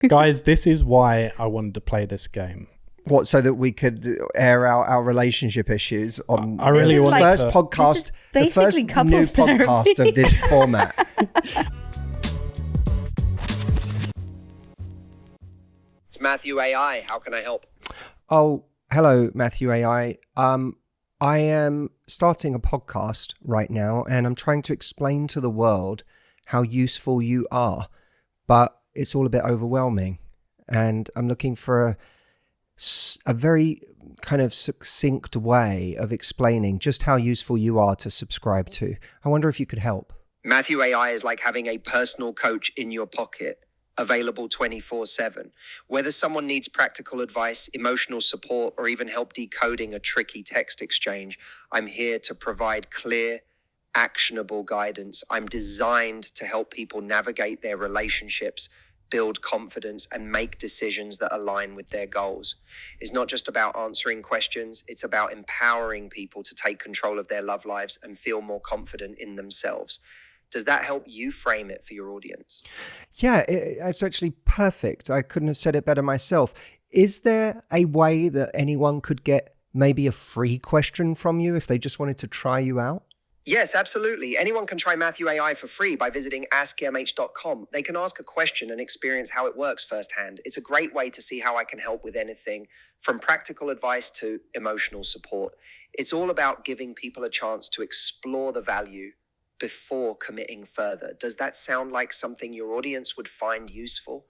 Guys, this is why I wanted to play this game. What, so that we could air out our relationship issues on I really the want first to... podcast, the first basically new couples podcast therapy. of this format. It's Matthew AI. How can I help? Oh, hello, Matthew AI. I am starting a podcast right now, and I'm trying to explain to the world how useful you are, but it's all a bit overwhelming, and I'm looking for a very kind of succinct way of explaining just how useful you are to subscribe to. I wonder if you could help. Matthew AI is like having a personal coach in your pocket, available 24/7. Whether someone needs practical advice, emotional support, or even help decoding a tricky text exchange, I'm here to provide clear, actionable guidance. I'm designed to help people navigate their relationships, build confidence, and make decisions that align with their goals. It's not just about answering questions, it's about empowering people to take control of their love lives and feel more confident in themselves. Does that help you frame it for your audience? Yeah, it's actually perfect. I couldn't have said it better myself. Is there a way that anyone could get maybe a free question from you if they just wanted to try you out? Yes, absolutely. Anyone can try Matthew AI for free by visiting askmh.com. They can ask a question and experience how it works firsthand. It's a great way to see how I can help with anything from practical advice to emotional support. It's all about giving people a chance to explore the value before committing further. Does that sound like something your audience would find useful?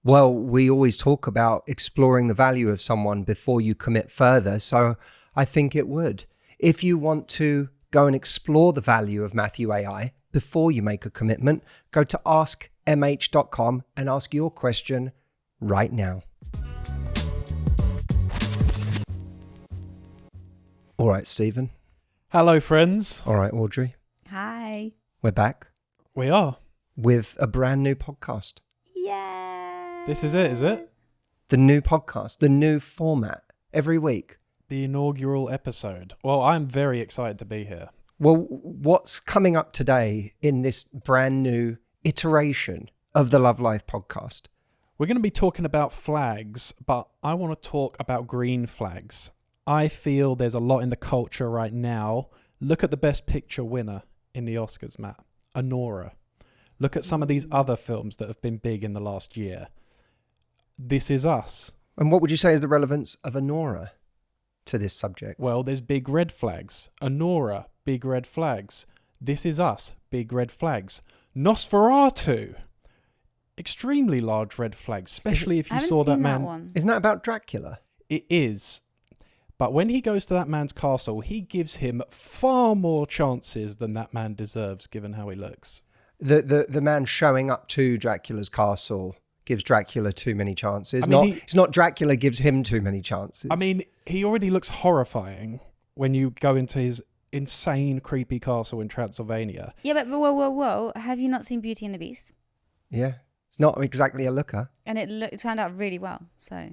Well, we always talk about exploring the value of someone before you commit further, so I think it would. If you want to go and explore the value of Matthew AI before you make a commitment, go to askmh.com and ask your question right now. All right, Stephen. Hello, friends. All right, Audrey. Hi. We're back We are. with a brand new podcast. Yeah. This is it, is it? The new podcast, the new format every week. The inaugural episode. Well, I'm very excited to be here. Well, what's coming up today in this brand new iteration of the Love Life podcast? We're going to be talking about flags, but I want to talk about green flags. I feel there's a lot in the culture right now. Look at the Best Picture winner in the Oscars, Matt. Anora. Look at some of these other films that have been big in the last year. This Is Us. And what would you say is the relevance of Anora to this subject? Well, there's big red flags. Anora, big red flags. This Is Us, big red flags. Nosferatu, extremely large red flags, especially if you saw that man. One. Isn't that about Dracula? It is. But when he goes to that man's castle, he gives him far more chances than that man deserves, given how he looks. The man showing up to Dracula's castle gives Dracula too many chances. I mean, it's not Dracula gives him too many chances. I mean, he already looks horrifying when you go into his insane, creepy castle in Transylvania. Yeah, but whoa. Have you not seen Beauty and the Beast? Yeah, it's not exactly a looker. And it turned out really well, so.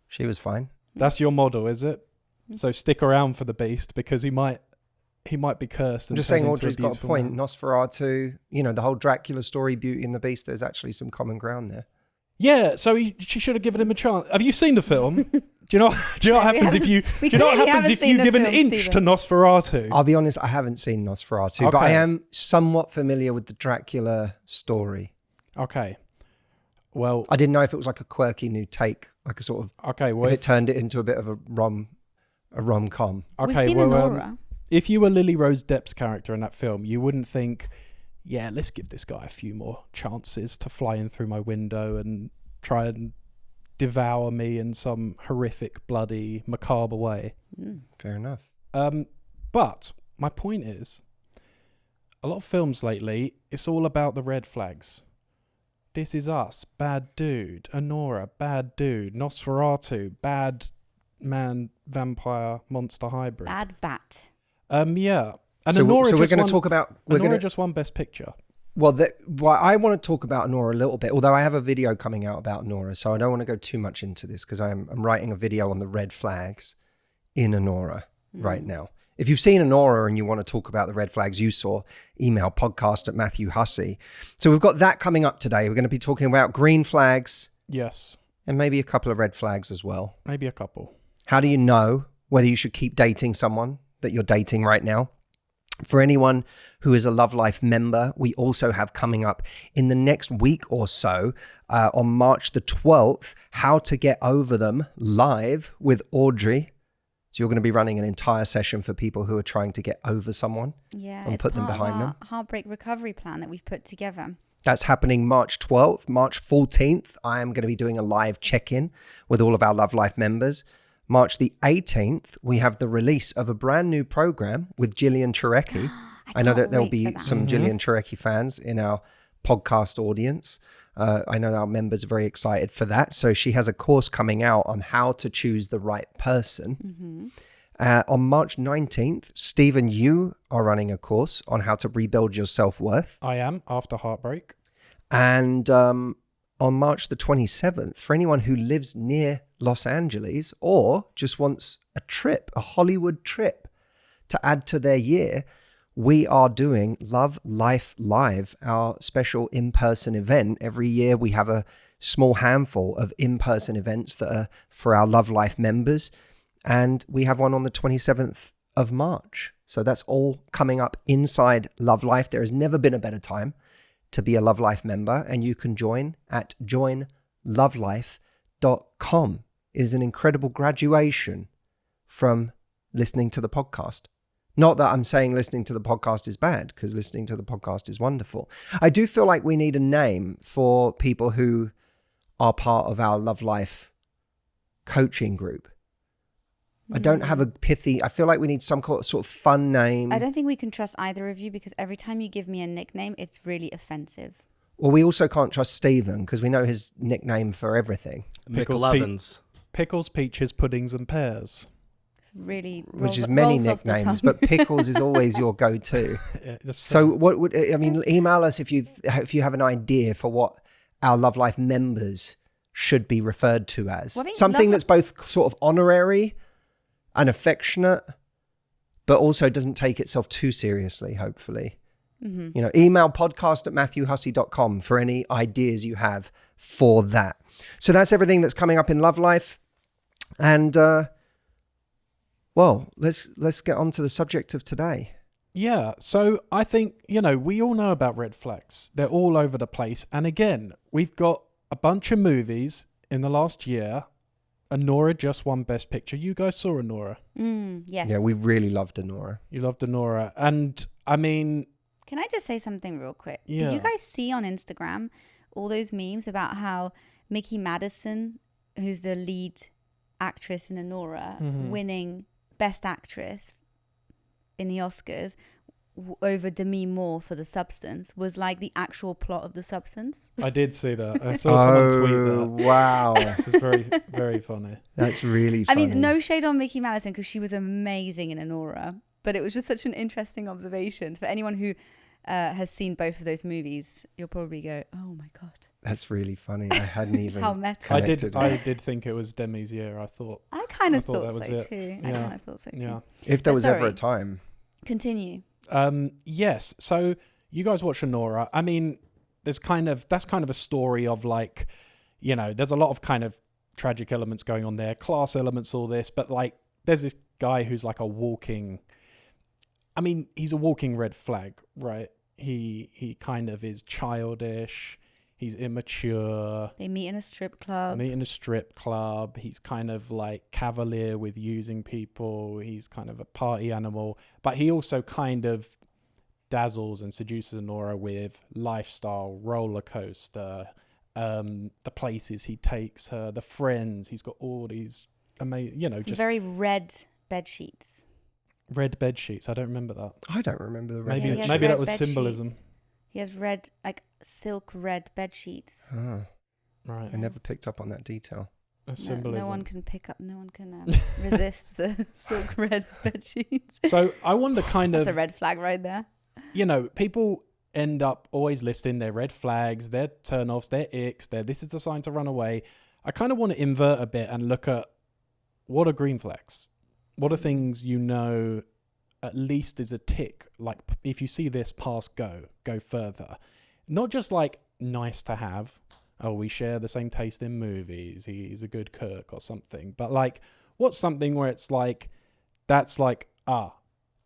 She was fine. That's your model, is it? So stick around for the Beast because he might be cursed. I'm just saying Audrey's got a point. Nosferatu, the whole Dracula story, Beauty and the Beast, there's actually some common ground there. Yeah, so she should have given him a chance. Have you seen the film? Do you know what happens if you give an inch to Nosferatu? I'll be honest, I haven't seen Nosferatu, but I am somewhat familiar with the Dracula story. Okay. Well, I didn't know if it was like a quirky new take, like a sort of if it turned it into a bit of a rom-com. We've seen Anora. If you were Lily Rose Depp's character in that film, you wouldn't think, yeah, let's give this guy a few more chances to fly in through my window and try and devour me in some horrific, bloody, macabre way. Fair enough. But my point is, a lot of films lately, it's all about the red flags. This Is Us, bad dude. Anora, bad dude. Nosferatu, bad man, vampire, monster hybrid. Bad bat. Yeah. And so Anora we're going to talk about... Anora just won Best Picture. Well, I want to talk about Anora a little bit, although I have a video coming out about Anora, so I don't want to go too much into this because I'm writing a video on the red flags in Anora right now. If you've seen Anora and you want to talk about the red flags you saw, email podcast@Matthew Hussey. So we've got that coming up today. We're going to be talking about green flags Yes, and maybe a couple of red flags as well. maybe a couple. How do you know whether you should keep dating someone that you're dating right now? For anyone who is a Love Life member, we also have coming up in the next week or so, on March the 12th, How to Get Over Them live with Audrey. So you're going to be running an entire session for people who are trying to get over someone Yeah, and it's put them part of behind our them. heartbreak recovery plan that we've put together. That's happening March 12th. March 14th, I am going to be doing a live check-in with all of our Love Life members. March the 18th, we have the release of a brand new program with Gillian Turecki. I know that there'll be some Gillian Turecki fans in our podcast audience. I know our members are very excited for that. So she has a course coming out on how to choose the right person. On March 19th, Stephen, you are running a course on how to rebuild your self-worth. I am, after heartbreak. And on March the 27th, for anyone who lives near Los Angeles or just wants a trip, a Hollywood trip to add to their year, we are doing Love Life Live, our special in-person event. Every year we have a small handful of in-person events that are for our Love Life members. And we have one on the 27th of March. So that's all coming up inside Love Life. There has never been a better time to be a Love Life member, and you can join at joinlovelife.com. It is an incredible graduation from listening to the podcast. Not that I'm saying listening to the podcast is bad, because listening to the podcast is wonderful. I do feel like we need a name for people who are part of our Love Life coaching group. I don't have a pithy, I feel like we need some sort of fun name. I don't think we can trust either of you because every time you give me a nickname, it's really offensive. Well, we also can't trust Stephen because we know his nickname for everything. McLovins. Pickles, peaches, puddings, and pears. It's really Which is many rolls off the nicknames, tongue. but Pickles is always your go-to. Yeah, So what would, I mean, email us if you have an idea for what our Love Life members should be referred to as. Well, I think something Love that's both sort of honorary and affectionate, but also doesn't take itself too seriously, hopefully. You know, email podcast@matthewhussey.com for any ideas you have for that. So that's everything that's coming up in Love Life. And, well, let's get on to the subject of today. Yeah, so I think, we all know about red flags. They're all over the place. And again, we've got a bunch of movies in the last year. Anora just won Best Picture. You guys saw Anora. Yes. Yeah, we really loved Anora. You loved Anora. And I mean... Can I just say something real quick? Yeah. Did you guys see on Instagram all those memes about how Mickey Madison, who's the lead actress in Anora, winning Best Actress in the Oscars over Demi Moore for The Substance, was like the actual plot of The Substance? I did see that. I saw someone tweet that. Wow. It was very, very funny. That's really I funny. mean, no shade on Mickey Madison because she was amazing in Anora, but it was just such an interesting observation. For anyone who has seen both of those movies, you'll probably go, "Oh my god, That's really funny. I hadn't even. how meta!" I connected. did think it was Demi's year. I thought I kind of thought thought that was so it. too. I Yeah. kind of thought so too. yeah. If there But was ever sorry. a time. Continue. Yes. So you guys watch Anora. I mean, that's kind of a story of like, there's a lot of kind of tragic elements going on there, class elements, all this, but like there's this guy who's like he's a walking red flag, right? He kind of is childish. He's immature. They meet in a strip club. He's kind of like cavalier with using people. He's kind of a party animal, but he also kind of dazzles and seduces Nora with lifestyle, roller coaster, the places he takes her, the friends. He's got all these amazing, Some just very red bed sheets. red bed sheets. I don't remember that. I don't remember the Maybe- he has maybe red that was bed symbolism. sheets. He has red, like silk red bed sheets. Oh, Right. I never picked up on that detail. That's No symbolism. one can pick up. No one can resist the silk red bed sheets. So I wonder kind That's of, a red flag right there. people end up always listing their red flags, their turn-offs, their icks, this is the sign to run away. I kind of want to invert a bit and look at what are green flags? What are things at least is a tick? Like if you see this, pass, go further. Not just like nice to have, oh, we share the same taste in movies, he's a good cook or something. But like, what's something where it's like, that's like,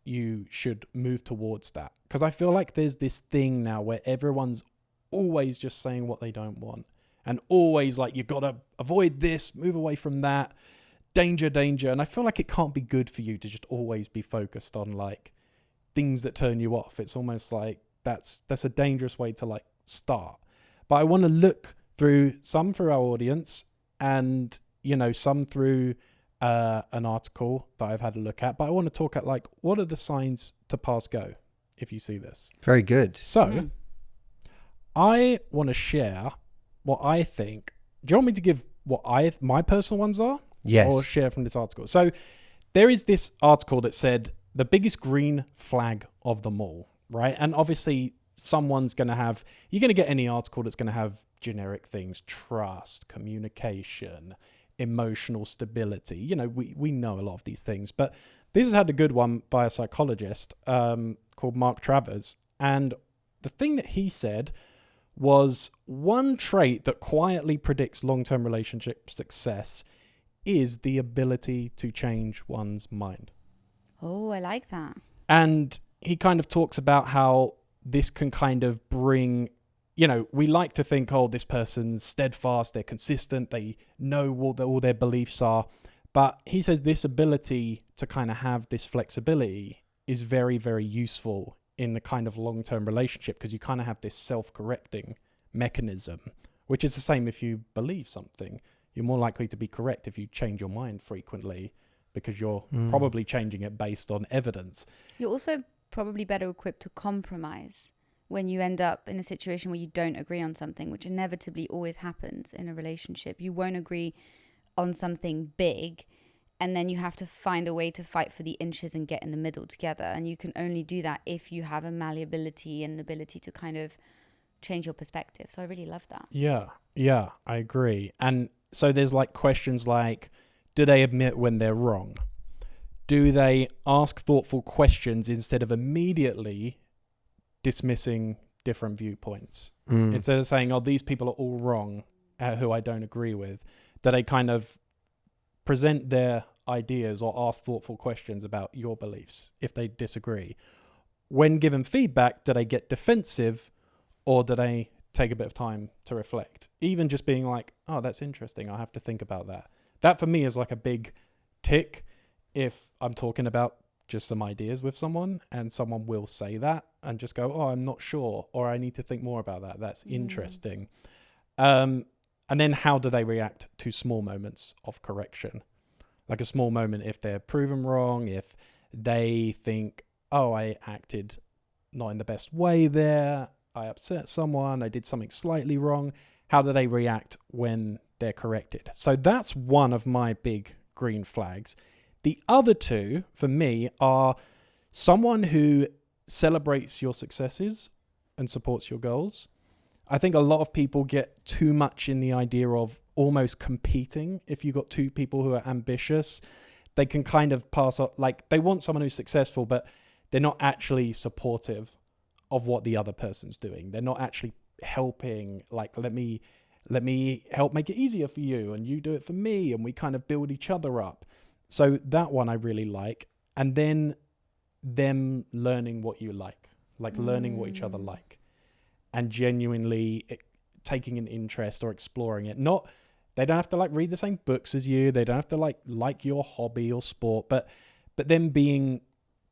you should move towards that? Because I feel like there's this thing now where everyone's always just saying what they don't want, and always like, you got to avoid this, move away from that, danger. And I feel like it can't be good for you to just always be focused on like things that turn you off. It's almost like that's a dangerous way to like start. But I want to look through some through our audience, and some through an article that I've had a look at. But I want to talk at like, what are the signs to pass go if you see this? Very good. So I want to share what I think. Do you want me to give what my personal ones are? Yes. Or share from this article? So there is this article that said the biggest green flag of them all, right? And obviously you're going to get any article that's going to have generic things: trust, communication, emotional stability. We know a lot of these things, but this has had a good one by a psychologist called Mark Travers. And the thing that he said was, one trait that quietly predicts long-term relationship success is the ability to change one's mind. Oh, I like that. And he kind of talks about how this can kind of bring, we like to think, oh, this person's steadfast, they're consistent, they know what all their beliefs are. But he says this ability to kind of have this flexibility is very, very useful in the kind of long-term relationship, because you kind of have this self-correcting mechanism, which is the same if you believe something. You're more likely to be correct if you change your mind frequently, because you're probably changing it based on evidence. You're also probably better equipped to compromise when you end up in a situation where you don't agree on something, which inevitably always happens in a relationship. You won't agree on something big, and then you have to find a way to fight for the inches and get in the middle together. And you can only do that if you have a malleability and ability to kind of change your perspective. So I really love that. Yeah, I agree. And so there's like questions like, do they admit when they're wrong? Do they ask thoughtful questions instead of immediately dismissing different viewpoints? Instead of saying, oh, these people are all wrong, who I don't agree with, do they kind of present their ideas or ask thoughtful questions about your beliefs if they disagree? When given feedback, do they get defensive, or do they take a bit of time to reflect? Even just being like, oh, that's interesting, I'll have to think about that. That for me is like a big tick if I'm talking about just some ideas with someone and someone will say that and just go, oh, I'm not sure, or I need to think more about that. That's interesting. And then how do they react to small moments of correction? Like a small moment if they're proven wrong, if they think, oh, I acted not in the best way there, I upset someone, I did something slightly wrong. How do they react when they're corrected? So that's one of my big green flags. The other two for me are someone who celebrates your successes and supports your goals. I think a lot of people get too much in the idea of almost competing. If you've got two people who are ambitious, they can kind of pass off, like they want someone who's successful, but they're not actually supportive of what the other person's doing. They're not actually helping, like, let me help make it easier for you and you do it for me, and we kind of build each other up. So that one I really like. And then them learning what you like learning what each other like, and genuinely taking an interest or exploring it. Not, they don't have to like read the same books as you. They don't have to like your hobby or sport, but them being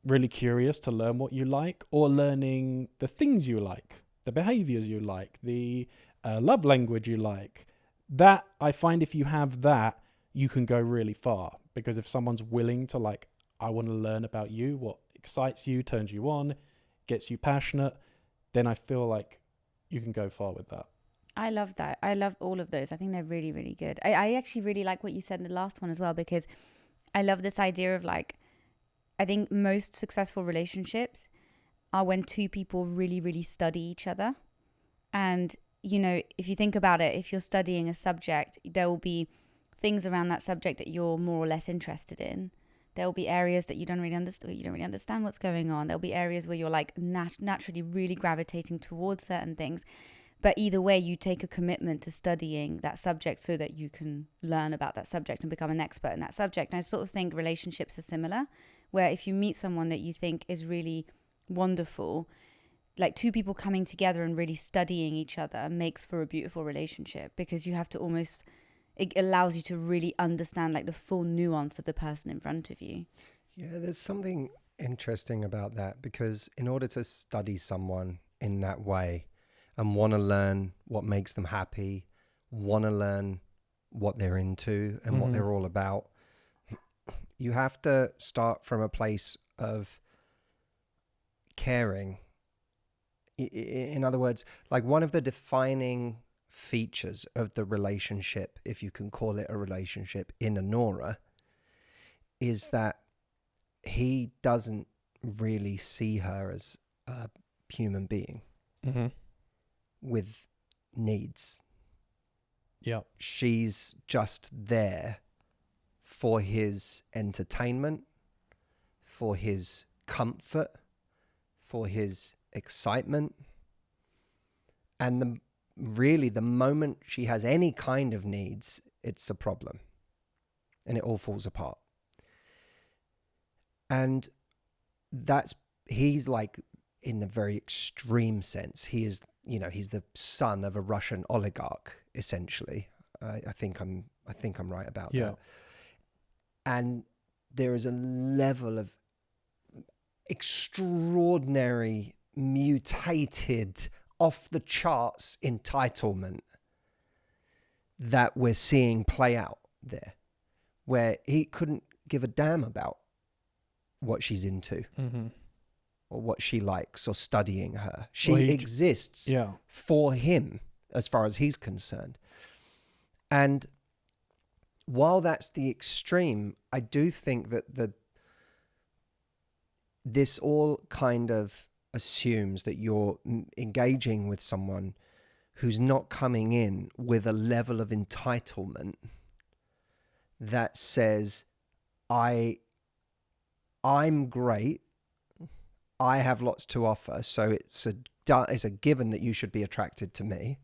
really curious to learn what you like, or learning the things you like, the behaviors you like, the love language you like. That, I find if you have that, you can go really far, because if someone's willing to like, I want to learn about you, what excites you, turns you on, gets you passionate, then I feel like you can go far with that. I love that. I love all of those. I think they're really, really good. I actually really like what you said in the last one as well, because I love this idea of like, I think most successful relationships are when two people really, really study each other. And, you know, if you think about it, if you're studying a subject, there will be things around that subject that you're more or less interested in. There will be areas that you don't really understand what's going on. There'll be areas where you're like naturally really gravitating towards certain things. But either way, you take a commitment to studying that subject so that you can learn about that subject and become an expert in that subject. And I sort of think relationships are similar, where if you meet someone that you think is really wonderful, like two people coming together and really studying each other makes for a beautiful relationship, because you have to almost, it allows you to really understand like the full nuance of the person in front of you. Yeah, there's something interesting about that, because in order to study someone in that way and want to learn what makes them happy, want to learn what they're into and what they're all about, you have to start from a place of caring. In other words, like one of the defining features of the relationship, if you can call it a relationship, in Anora, is that he doesn't really see her as a human being with needs. Yeah. She's just there for his entertainment, for his comfort, for his excitement. And really the moment she has any kind of needs, it's a problem. And it all falls apart. And he's like, in a very extreme sense, he is, he's the son of a Russian oligarch, essentially. I think I'm right about that. And there is a level of extraordinary, mutated, off the charts entitlement that we're seeing play out there, where he couldn't give a damn about what she's into or what she likes or studying her. She exists for him as far as he's concerned. And while that's the extreme, I do think that this all kind of assumes that you're engaging with someone who's not coming in with a level of entitlement that says, I'm great, I have lots to offer, so it's a given that you should be attracted to me,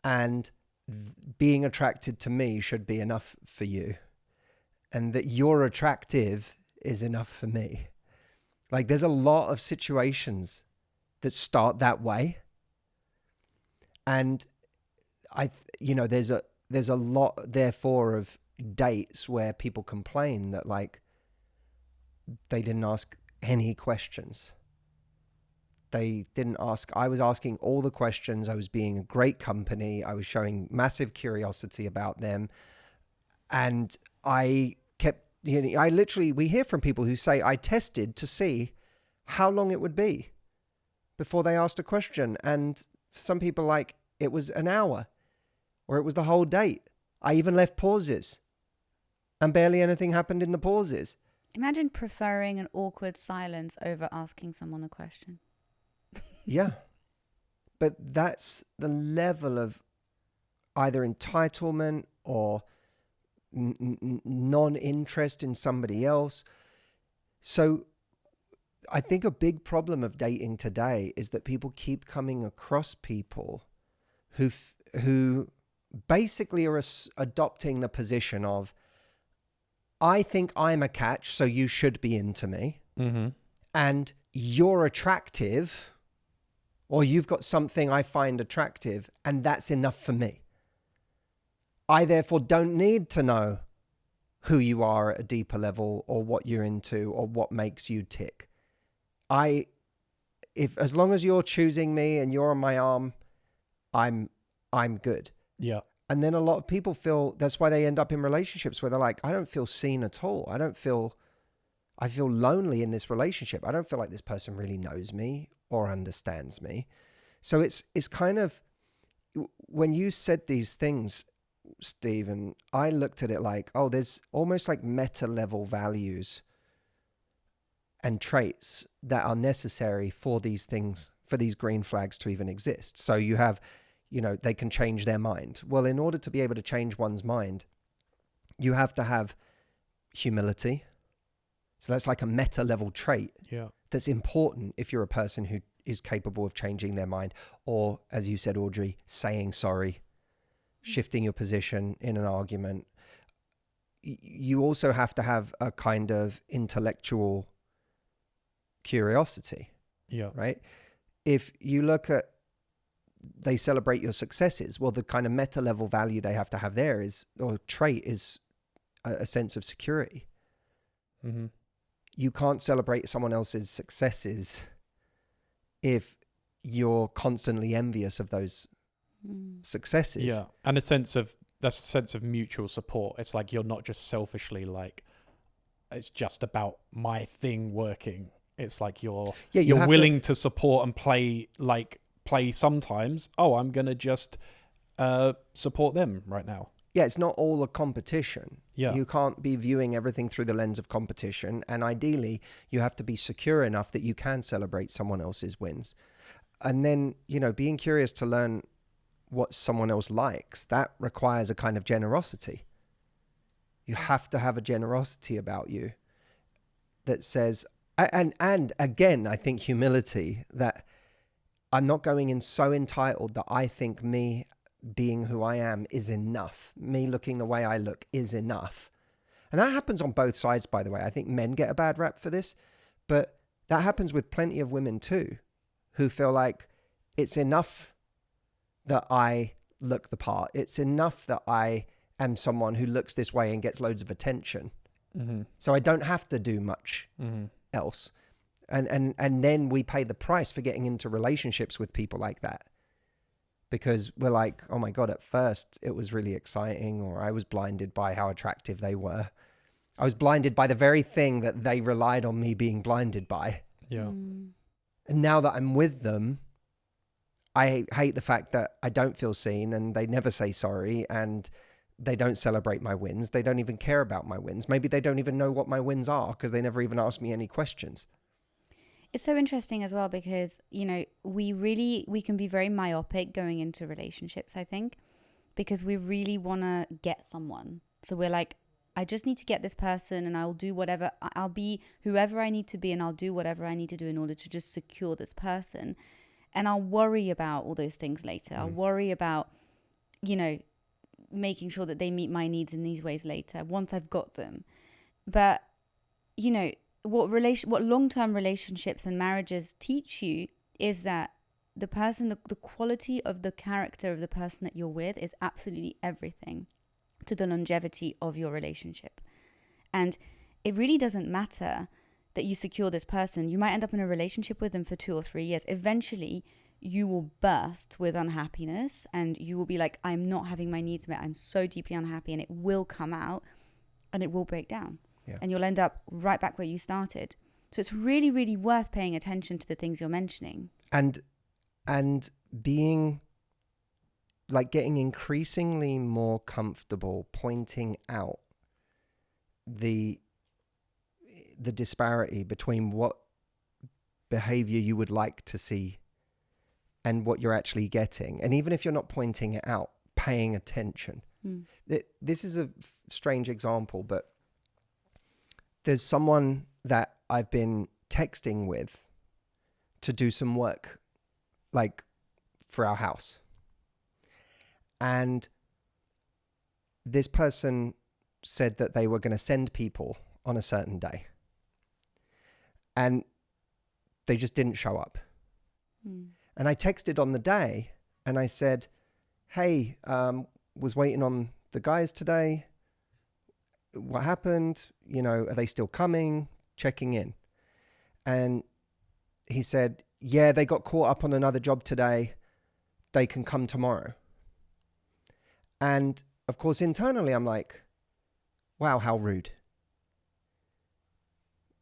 and being attracted to me should be enough for you, and that you're attractive is enough for me. Like, there's a lot of situations that start that way, and there's a lot therefore of dates where people complain that like they didn't ask any questions. They didn't ask. I was asking all the questions. I was being a great company. I was showing massive curiosity about them. And I kept, we hear from people who say, I tested to see how long it would be before they asked a question. And some people like, it was an hour or it was the whole date. I even left pauses and barely anything happened in the pauses. Imagine preferring an awkward silence over asking someone a question. Yeah. But that's the level of either entitlement or non-interest in somebody else. So I think a big problem of dating today is that people keep coming across people who basically are adopting the position of, I think I'm a catch, so you should be into me. Mm-hmm. And you're attractive, or you've got something I find attractive, and that's enough for me. I therefore don't need to know who you are at a deeper level or what you're into or what makes you tick. As long as you're choosing me and you're on my arm, I'm good. Yeah. And then a lot of people feel that's why they end up in relationships where they're like, I don't feel seen at all. I feel lonely in this relationship. I don't feel like this person really knows me or understands me. So it's kind of, when you said these things, Stephen, I looked at it like, oh, there's almost like meta level values and traits that are necessary for these things, for these green flags to even exist. So you have, they can change their mind. Well, in order to be able to change one's mind, you have to have humility. So that's like a meta level trait that's important if you're a person is capable of changing their mind, or, as you said, Audrey, saying sorry, shifting your position in an argument. You also have to have a kind of intellectual curiosity, right? If you look at, they celebrate your successes, well, the kind of meta level value they have to have there is, or trait is, a sense of security. Mm-hmm. You can't celebrate someone else's successes if you're constantly envious of those successes. Yeah, and that's a sense of mutual support. It's like you're not just selfishly like, it's just about my thing working. It's like you're willing to support and play sometimes. Oh, I'm gonna just support them right now. Yeah, it's not all a competition. Yeah. You can't be viewing everything through the lens of competition. And ideally, you have to be secure enough that you can celebrate someone else's wins. And then, being curious to learn what someone else likes, that requires a kind of generosity. You have to have a generosity about you that says, and again, I think humility, that I'm not going in so entitled that I think me being who I am is enough. Me looking the way I look is enough. And that happens on both sides, by the way. I think men get a bad rap for this, but that happens with plenty of women too, who feel like it's enough that I look the part. It's enough that I am someone who looks this way and gets loads of attention. Mm-hmm. So I don't have to do much else. And then we pay the price for getting into relationships with people like that. Because we're like, oh my God, at first it was really exciting, or I was blinded by how attractive they were. I was blinded by the very thing that they relied on me being blinded by. Yeah. And now that I'm with them, I hate the fact that I don't feel seen, and they never say sorry, and they don't celebrate my wins. They don't even care about my wins. Maybe they don't even know what my wins are because they never even ask me any questions. It's so interesting as well because, we can be very myopic going into relationships, I think, because we really want to get someone. So we're like, I just need to get this person and I'll do whatever. I'll be whoever I need to be and I'll do whatever I need to do in order to just secure this person. And I'll worry about all those things later. I'll worry about, making sure that they meet my needs in these ways later once I've got them. But, what long-term relationships and marriages teach you is that the person, the quality of the character of the person that you're with is absolutely everything to the longevity of your relationship. And it really doesn't matter that you secure this person. You might end up in a relationship with them for 2 or 3 years. Eventually, you will burst with unhappiness and you will be like, I'm not having my needs met. I'm so deeply unhappy, and it will come out and it will break down. Yeah. And you'll end up right back where you started. So it's really, really worth paying attention to the things you're mentioning. And being like getting increasingly more comfortable pointing out the disparity between what behavior you would like to see and what you're actually getting. And even if you're not pointing it out, paying attention. This is a strange example, but there's someone that I've been texting with to do some work, like for our house. And this person said that they were going to send people on a certain day. And they just didn't show up. And I texted on the day and I said, hey, was waiting on the guys today. What happened? Are they still coming? Checking in. And he said, yeah, they got caught up on another job today. They can come tomorrow. And of course, internally, I'm like, wow, how rude.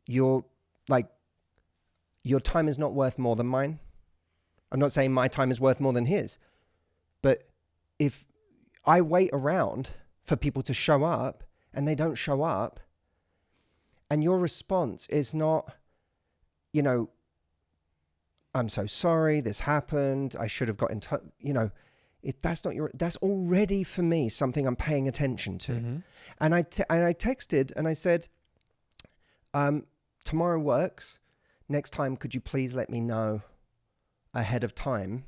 Your time is not worth more than mine. I'm not saying my time is worth more than his. But if I wait around for people to show up and they don't show up, and your response is not, I'm so sorry, this happened, I should have got in touch, that's already for me something I'm paying attention to. And I texted and I said, tomorrow works. Next time, could you please let me know ahead of time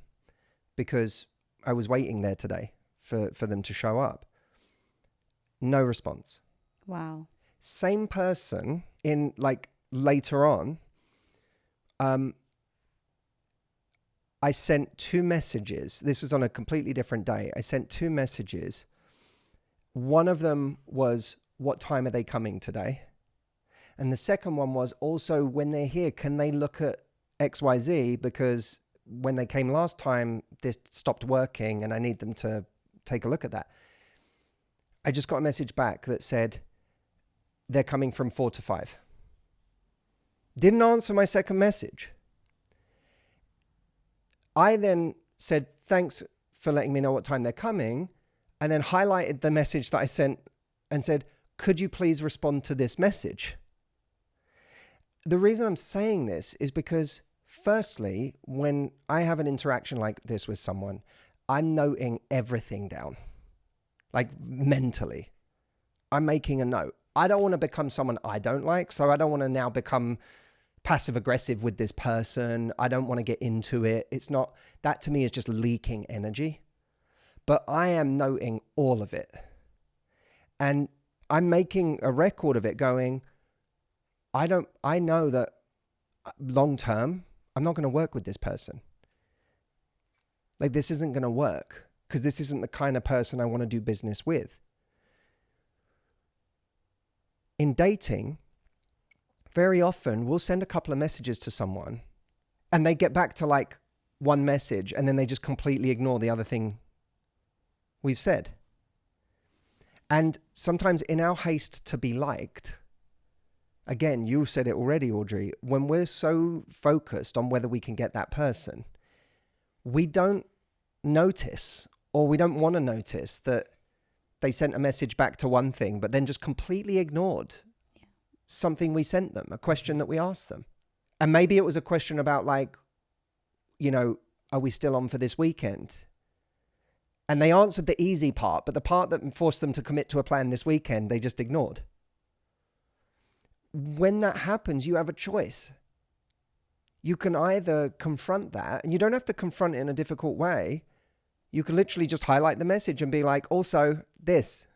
because I was waiting there today for them to show up. No response. Wow. Same person in like later on, I sent 2 messages. This was on a completely different day. I sent 2 messages. One of them was, what time are they coming today? And the second one was also, when they're here, can they look at XYZ? Because when they came last time, this stopped working and I need them to take a look at that. I just got a message back that said, they're coming from 4 to 5. Didn't answer my second message. I then said, thanks for letting me know what time they're coming, and then highlighted the message that I sent and said, could you please respond to this message? The reason I'm saying this is because, firstly, when I have an interaction like this with someone, I'm noting everything down, like mentally. I'm making a note. I don't want to become someone I don't like, so I don't want to now become passive aggressive with this person. I don't want to get into it. It's not, that to me is just leaking energy. But I am noting all of it. And I'm making a record of it going, I know that long term, I'm not going to work with this person. Like, this isn't going to work because this isn't the kind of person I want to do business with. In dating, very often we'll send a couple of messages to someone and they get back to like one message and then they just completely ignore the other thing we've said. And sometimes in our haste to be liked, again, you said it already, Audrey, when we're so focused on whether we can get that person, we don't notice, or we don't want to notice, that they sent a message back to one thing, but then just completely ignored something we sent them, a question that we asked them. And maybe it was a question about like, you know, are we still on for this weekend? And they answered the easy part, but the part that forced them to commit to a plan this weekend, they just ignored. When that happens, you have a choice. You can either confront that, and you don't have to confront it in a difficult way. You can literally just highlight the message and be like, also this.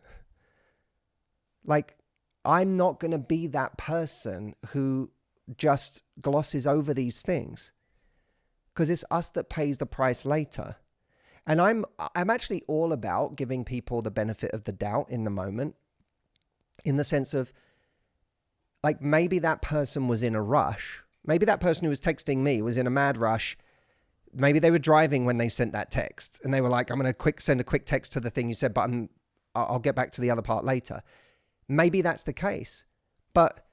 Like, I'm not going to be that person who just glosses over these things, because it's us that pays the price later. And I'm actually all about giving people the benefit of the doubt in the moment, in the sense of, like, maybe that person was in a rush. Maybe that person who was texting me was in a mad rush. Maybe they were driving when they sent that text and they were like, I'm going to send a quick text to the thing you said, but I'll get back to the other part later. Maybe that's the case. But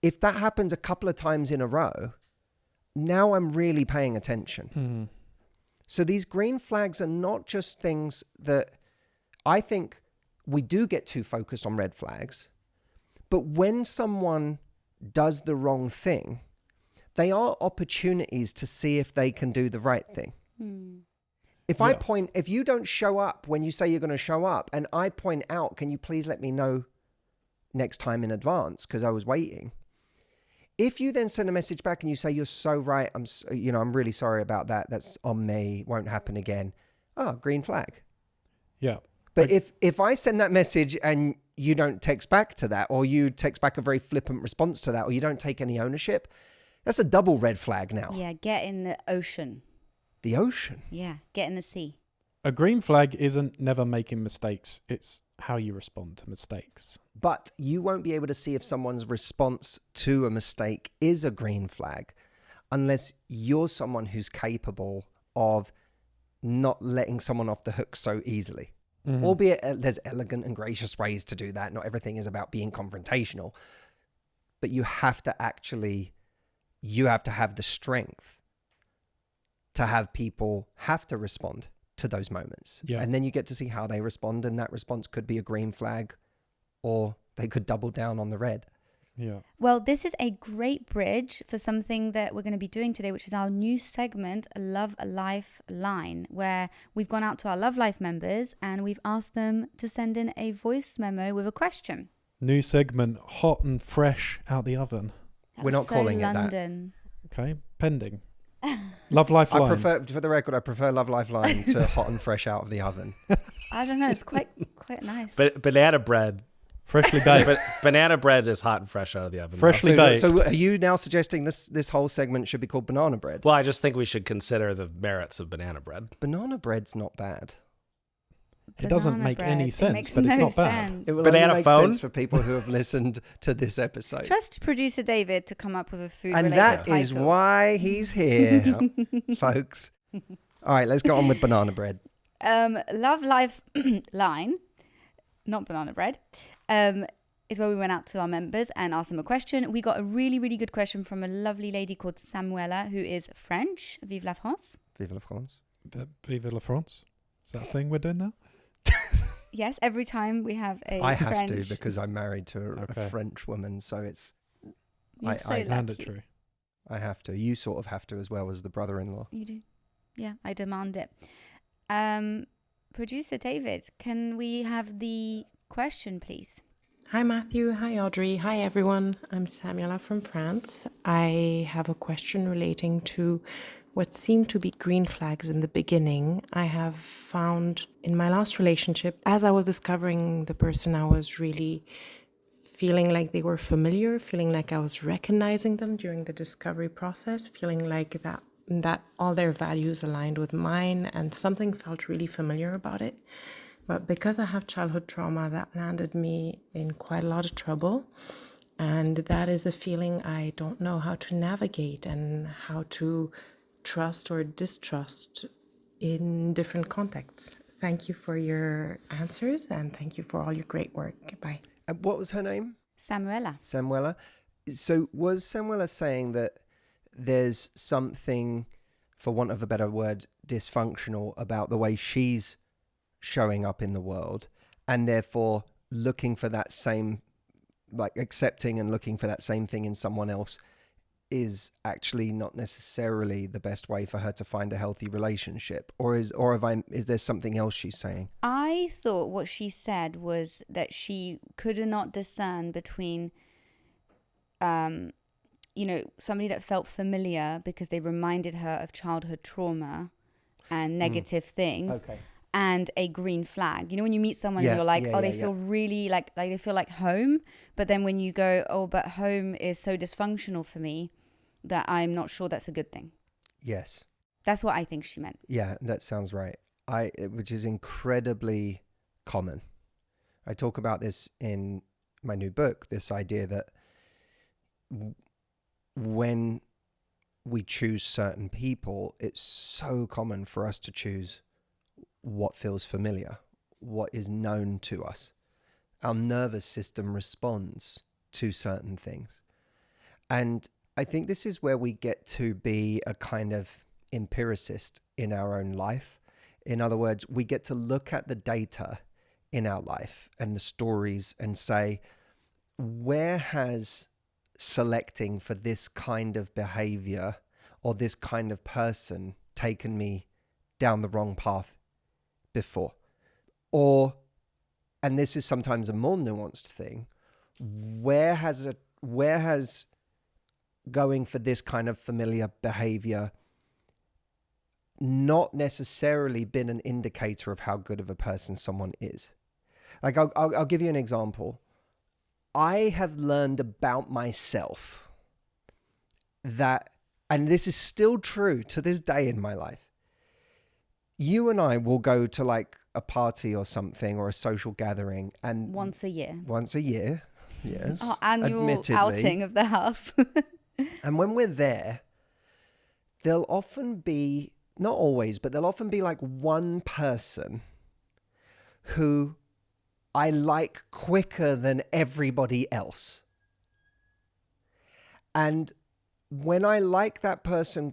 if that happens a couple of times in a row, now I'm really paying attention. Mm-hmm. So these green flags are not just things that I think we do get too focused on red flags, but when someone does the wrong thing, they are opportunities to see if they can do the right thing. Mm. If you don't show up when you say you're going to show up, and I point out, can you please let me know next time in advance because I was waiting. If you then send a message back and you say, you're so right, I'm really sorry about that. That's on me. Won't happen again. Oh, green flag. Yeah. But if I send that message and you don't text back to that, or you text back a very flippant response to that, or you don't take any ownership, that's a double red flag now. Yeah, get in the ocean. The ocean? Yeah, get in the sea. A green flag isn't never making mistakes. It's how you respond to mistakes. But you won't be able to see if someone's response to a mistake is a green flag unless you're someone who's capable of not letting someone off the hook so easily. Mm-hmm. Albeit there's elegant and gracious ways to do that. Not everything is about being confrontational. But you have to have the strength to have people have to respond to those moments. Yeah. And then you get to see how they respond, and that response could be a green flag, or they could double down on the red. Yeah. Well, this is a great bridge for something that we're going to be doing today, which is our new segment, Love Life Line, where we've gone out to our Love Life members and we've asked them to send in a voice memo with a question. New segment, hot and fresh out the oven. We're not calling London. it that. Okay, pending. Love Lifeline. I prefer, for the record, I prefer Love Lifeline to hot and fresh out of the oven. I don't know. It's quite nice. But banana bread. Freshly baked. But banana bread is hot and fresh out of the oven. Freshly baked. So are you now suggesting this whole segment should be called banana bread? Well, I just think we should consider the merits of banana bread. Banana bread's not bad. It doesn't Banana make bread, any it sense, makes but it's no not bad. sense. It will Banana only make phone? sense for people who have listened to this episode. Trust producer David to come up with a food And related that title. is why he's here, folks. All right, let's go on with banana bread. Love Lifeline, not banana bread, is where we went out to our members and asked them a question. We got a really, really good question from a lovely lady called Samuela, who is French. Vive la France. Vive la France. Vive la France. Is that a thing we're doing now? Yes, every time we have a I have French. to because I'm married to Okay. a French woman, so it's You're so I- lucky. Mandatory. I have to. You sort of have to as well as the brother-in-law. You do. Yeah, I demand it. Producer David, can we have the question, please? Hi Matthew, hi Audrey, hi everyone. I'm Samuela from France. I have a question relating to what seemed to be green flags in the beginning. I have found in my last relationship, as I was discovering the person, I was really feeling like they were familiar, feeling like I was recognizing them during the discovery process, feeling like that all their values aligned with mine, and something felt really familiar about it. But because I have childhood trauma, that landed me in quite a lot of trouble. And that is a feeling I don't know how to navigate and how to trust or distrust in different contexts. Thank you for your answers and thank you for all your great work. Bye. And what was her name? Samuela. Samuela. So was Samuela saying that there's something, for want of a better word, dysfunctional about the way she's showing up in the world, and therefore looking for that same, like accepting and looking for that same thing in someone else is actually not necessarily the best way for her to find a healthy relationship? Is there something else she's saying? I thought what she said was that she could not discern between, somebody that felt familiar because they reminded her of childhood trauma and negative things. Okay. And a green flag. You know, when you meet someone, Yeah, you're like, yeah, they yeah, feel really like they feel like home. But then when you go, oh, but home is so dysfunctional for me that I'm not sure that's a good thing. Yes. That's what I think she meant. Yeah, that sounds right. Which is incredibly common. I talk about this in my new book, this idea that when we choose certain people, it's so common for us to choose what feels familiar, what is known to us. Our nervous system responds to certain things. And I think this is where we get to be a kind of empiricist in our own life. In other words, we get to look at the data in our life and the stories and say, where has selecting for this kind of behavior or this kind of person taken me down the wrong path before? Or, and this is sometimes a more nuanced thing, where has going for this kind of familiar behavior not necessarily been an indicator of how good of a person someone is? Like, I'll give you an example. I have learned about myself that, and this is still true to this day in my life, you and I will go to like a party or something or a social gathering, and Once a year. Yes. Our annual admittedly. outing of the house. And when we're there, there'll often be, not always, but there'll often be like one person who I like quicker than everybody else. And when I like that person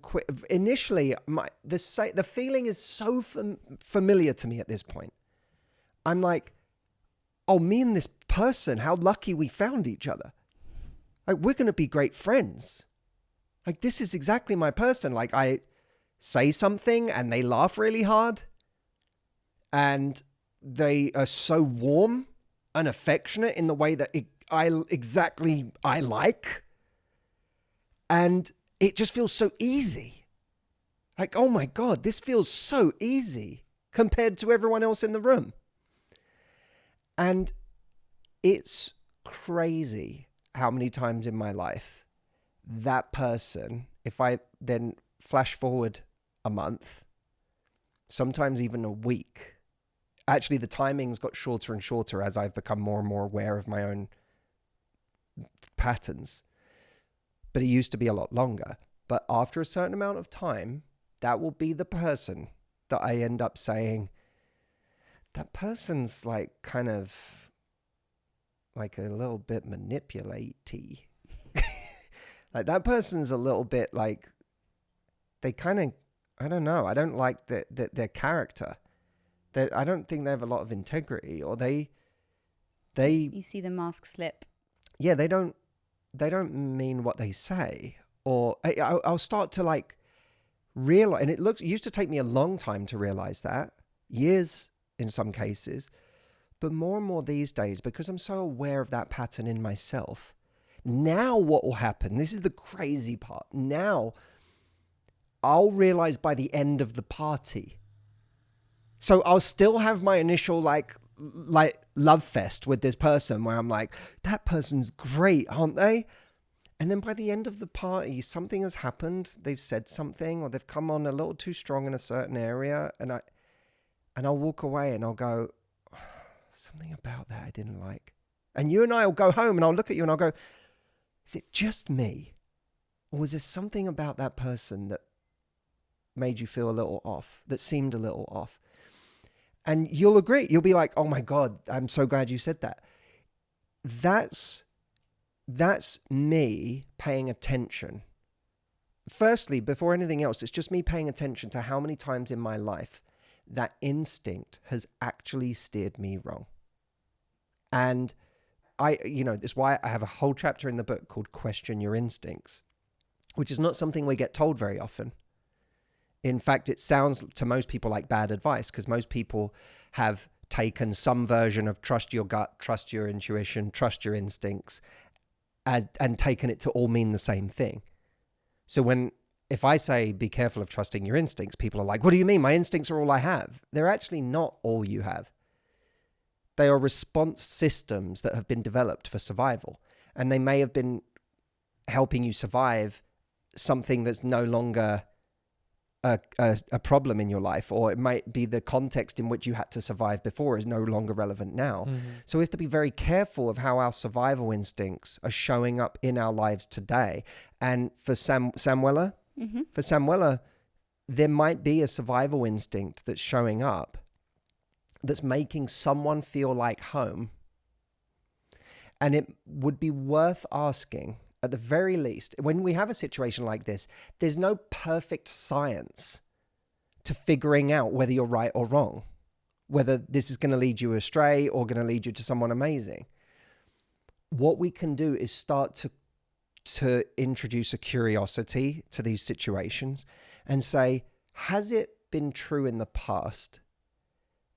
initially, the feeling is so familiar to me at this point. I'm like, oh, me and this person, how lucky we found each other. Like, we're going to be great friends. Like, this is exactly my person. Like, I say something and they laugh really hard. And they are so warm and affectionate in the way that I like. And it just feels so easy. Like, oh my God, this feels so easy compared to everyone else in the room. And it's crazy how many times in my life that person, if I then flash forward a month, sometimes even a week, actually the timing's got shorter and shorter as I've become more and more aware of my own patterns. But it used to be a lot longer. But after a certain amount of time, that will be the person that I end up saying, that person's like kind of like a little bit manipulate-y. Like that person's a little bit like, they kind of, I don't know, I don't like their character. I don't think they have a lot of integrity, or they You see the mask slip. yeah, they don't mean what they say. Or I'll start to like realize, and it used to take me a long time to realize that, years in some cases, but more and more these days, because I'm so aware of that pattern in myself. Now what will happen, this is the crazy part, now I'll realize by the end of the party. So I'll still have my initial like love fest with this person where I'm like, that person's great, aren't they? And then by the end of the party, something has happened. They've said something, or they've come on a little too strong in a certain area. And I'll walk away and I'll go, something about that I didn't like. And you and I will go home and I'll look at you and I'll go, is it just me? Or was there something about that person that made you feel a little off, that seemed a little off? And you'll agree. You'll be like, oh my God, I'm so glad you said that. That's me paying attention. Firstly, before anything else, it's just me paying attention to how many times in my life that instinct has actually steered me wrong. And that's why I have a whole chapter in the book called Question Your Instincts, which is not something we get told very often. In fact, it sounds to most people like bad advice, because most people have taken some version of trust your gut, trust your intuition, trust your instincts, and taken it to all mean the same thing. So if I say be careful of trusting your instincts, people are like, what do you mean? My instincts are all I have. They're actually not all you have. They are response systems that have been developed for survival. And they may have been helping you survive something that's no longer a problem in your life, or it might be the context in which you had to survive before is no longer relevant now. Mm-hmm. So we have to be very careful of how our survival instincts are showing up in our lives today. And for Samuela, there might be a survival instinct that's showing up that's making someone feel like home. And it would be worth asking, at the very least, when we have a situation like this, there's no perfect science to figuring out whether you're right or wrong, whether this is going to lead you astray or going to lead you to someone amazing. What we can do is start to introduce a curiosity to these situations and say, has it been true in the past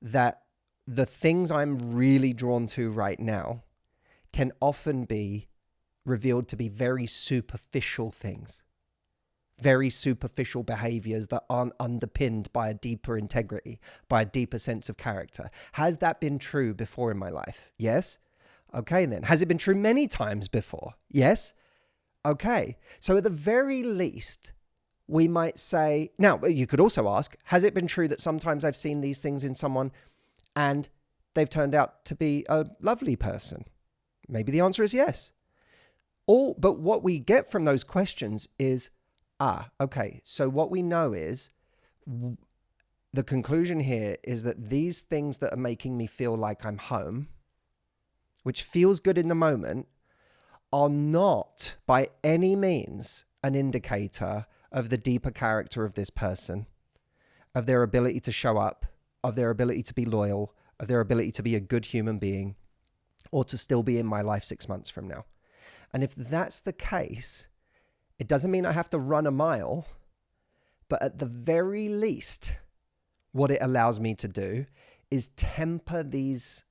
that the things I'm really drawn to right now can often be revealed to be very superficial things, very superficial behaviors that aren't underpinned by a deeper integrity, by a deeper sense of character? Has that been true before in my life? Yes. Okay, then. Has it been true many times before? Yes. Okay. So at the very least, we might say, now you could also ask, has it been true that sometimes I've seen these things in someone and they've turned out to be a lovely person? Maybe the answer is yes. But what we get from those questions is, okay, so what we know is, the conclusion here is that these things that are making me feel like I'm home, which feels good in the moment, are not by any means an indicator of the deeper character of this person, of their ability to show up, of their ability to be loyal, of their ability to be a good human being, or to still be in my life 6 months from now. And if that's the case, it doesn't mean I have to run a mile, but at the very least, what it allows me to do is temper these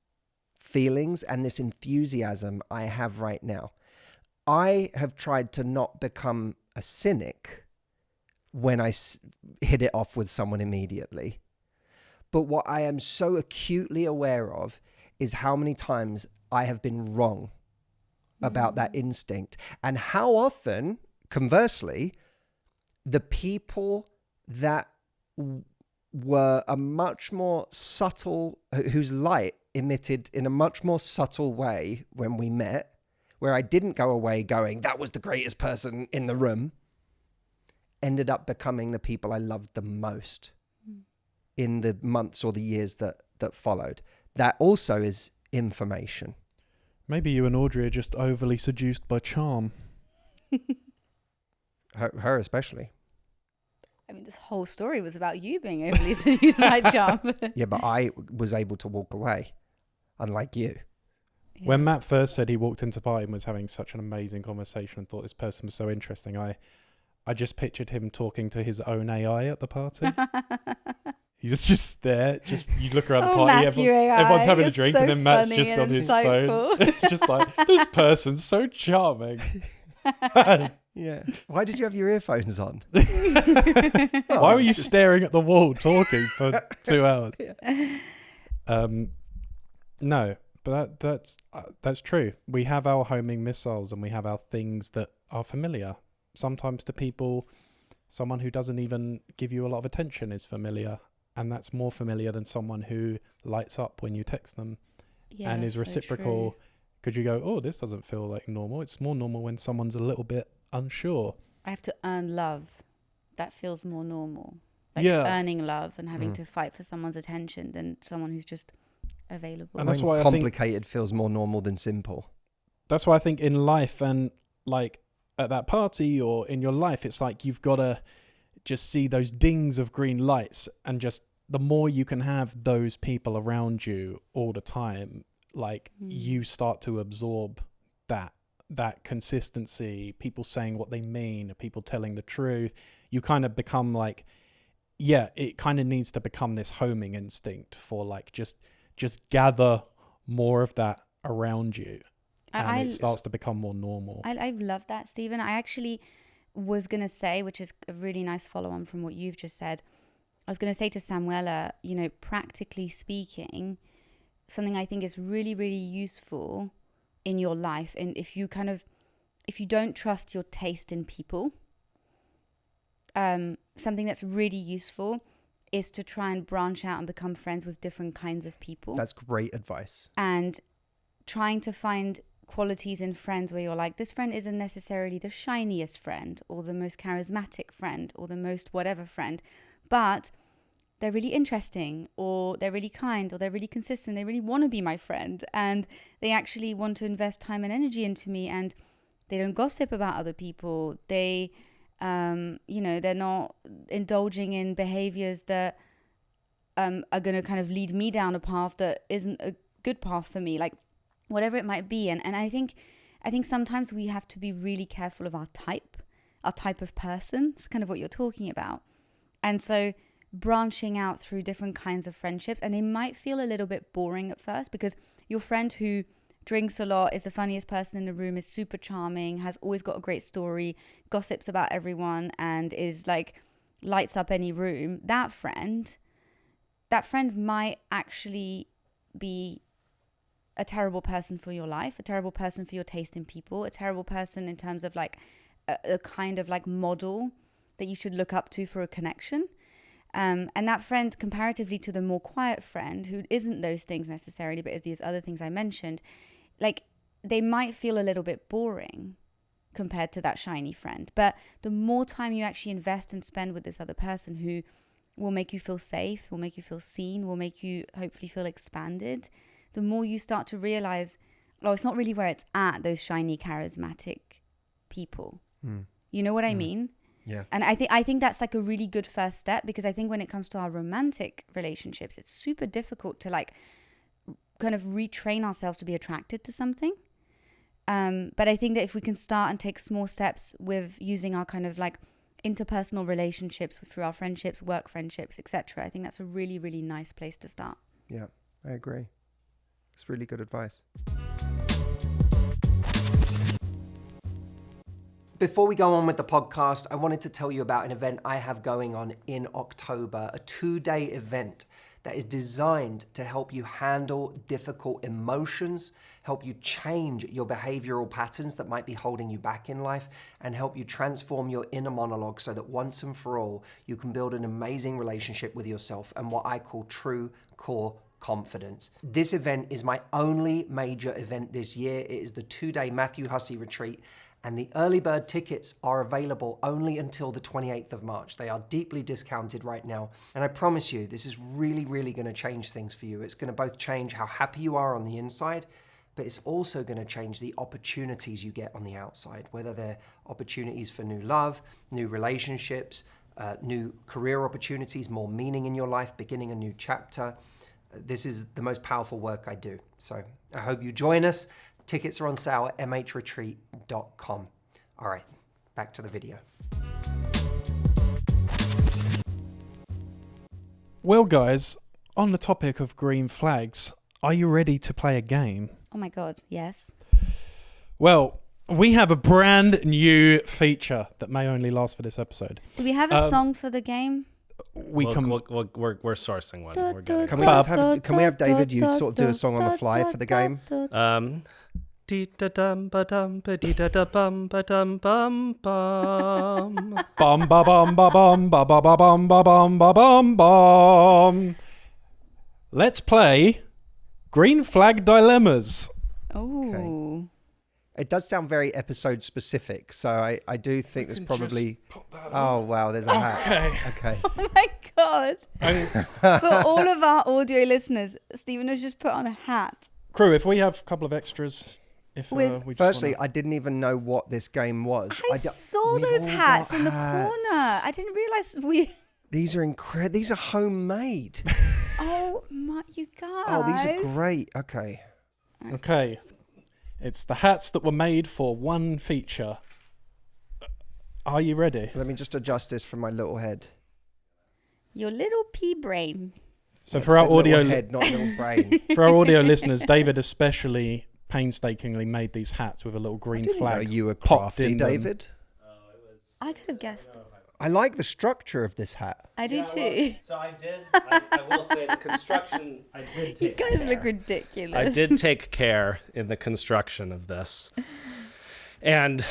feelings and this enthusiasm I have right now. I have tried to not become a cynic when I hit it off with someone immediately. But what I am so acutely aware of is how many times I have been wrong about that instinct, and how often, conversely, the people that were a much more subtle, whose light emitted in a much more subtle way when we met, where I didn't go away going, that was the greatest person in the room, ended up becoming the people I loved the most in the months or the years that followed. That also is information. Maybe you and Audrey are just overly seduced by charm. Her especially. I mean, this whole story was about you being overly seduced by charm. Yeah, but I was able to walk away, unlike you. Yeah. When Matt first said he walked into the party and was having such an amazing conversation and thought this person was so interesting, I just pictured him talking to his own AI at the party. He's just there. Just you look around the party, everyone's having a drink, so and then Matt's just on his phone, just like, this person's so charming. Yeah. Why did you have your earphones on? Why were you staring at the wall talking for 2 hours? No, but that's true. We have our homing missiles, and we have our things that are familiar. Sometimes to people, someone who doesn't even give you a lot of attention is familiar, and that's more familiar than someone who lights up when you text them and is reciprocal. So Could you go, oh, this doesn't feel like normal? It's more normal when someone's a little bit unsure. I have to earn love. That feels more normal. Earning love and having to fight for someone's attention than someone who's just available. And that's why I think complicated feels more normal than simple. That's why I think in life and like at that party or in your life, it's like you've got to just see those dings of green lights, and just the more you can have those people around you all the time, like you start to absorb that consistency, people saying what they mean, people telling the truth. You kind of become like, yeah, it kind of needs to become this homing instinct for like just gather more of that around you, and it starts to become more normal. I love that, Stephen. I actually was going to say, which is a really nice follow-on from what you've just said, I was going to say to Samuela, practically speaking, something I think is really, really useful in your life, and if you don't trust your taste in people, something that's really useful is to try and branch out and become friends with different kinds of people. That's great advice. And trying to find qualities in friends where you're like, this friend isn't necessarily the shiniest friend or the most charismatic friend or the most whatever friend, but they're really interesting, or they're really kind, or they're really consistent. They really want to be my friend, and they actually want to invest time and energy into me, and they don't gossip about other people. They, they're not indulging in behaviors that are going to kind of lead me down a path that isn't a good path for me, like whatever it might be. And I think sometimes we have to be really careful of our type of person. It's kind of what you're talking about. And so branching out through different kinds of friendships, and they might feel a little bit boring at first, because your friend who drinks a lot, is the funniest person in the room, is super charming, has always got a great story, gossips about everyone, and is like lights up any room. That friend might actually be a terrible person for your life, a terrible person for your taste in people, a terrible person in terms of like a kind of like model that you should look up to for a connection. And that friend, comparatively to the more quiet friend who isn't those things necessarily, but is these other things I mentioned, like they might feel a little bit boring compared to that shiny friend. But the more time you actually invest and spend with this other person who will make you feel safe, will make you feel seen, will make you hopefully feel expanded, the more you start to realize, oh, it's not really where it's at, those shiny, charismatic people. You know what I mean? Yeah. And I think that's like a really good first step, because I think when it comes to our romantic relationships, it's super difficult to like kind of retrain ourselves to be attracted to something. But I think that if we can start and take small steps with using our kind of like interpersonal relationships through our friendships, work friendships, etc., I think that's a really, really nice place to start. Yeah, I agree. It's really good advice. Before we go on with the podcast, I wanted to tell you about an event I have going on in October, a 2-day event that is designed to help you handle difficult emotions, help you change your behavioral patterns that might be holding you back in life, and help you transform your inner monologue so that once and for all, you can build an amazing relationship with yourself and what I call true core confidence. This event is my only major event this year. It is the 2-day Matthew Hussey retreat, and the early bird tickets are available only until the 28th of March. They are deeply discounted right now. And I promise you, this is really, really going to change things for you. It's going to both change how happy you are on the inside, but it's also going to change the opportunities you get on the outside, whether they're opportunities for new love, new relationships, new career opportunities, more meaning in your life, beginning a new chapter. This is the most powerful work I do. So I hope you join us. Tickets are on sale at mhretreat.com. All right, back to the video. Well, guys, on the topic of green flags, are you ready to play a game? Oh my God, yes. Well, we have a brand new feature that may only last for this episode. Do we have a song for the game? We're sourcing one. We're getting Can we have David, you sort of do a song on the fly for the game? Dee-da-dum ba-dum ba-dee-da-da-bum ba-dum bum bum. Bum ba bum ba bum ba ba ba bum ba bum ba bum bum. Let's play Green Flag Dilemmas. Oh. Okay. It does sound very episode specific, so I do think there's probably... Oh, wow, there's a hat. Okay. Oh my God. For all of our audio listeners, Stephen has just put on a hat. Crew, if we have a couple of extras... Firstly, I didn't even know what this game was. I saw those hats in the corner. I didn't realise These are incredible. These are homemade. Oh my, you guys. Oh, these are great. Okay. Okay. It's the hats that were made for one feature. Are you ready? Let me just adjust this from my little head. Your little pea brain. So for our audio head, not little brain. For our audio listeners, David especially painstakingly made these hats with a little green flag. Know you were popped crafty, in them. David. I could have guessed. I like the structure of this hat. I do too. So I did. I will say the construction. I did take. You guys care. look ridiculous. I did take care in the construction of this, and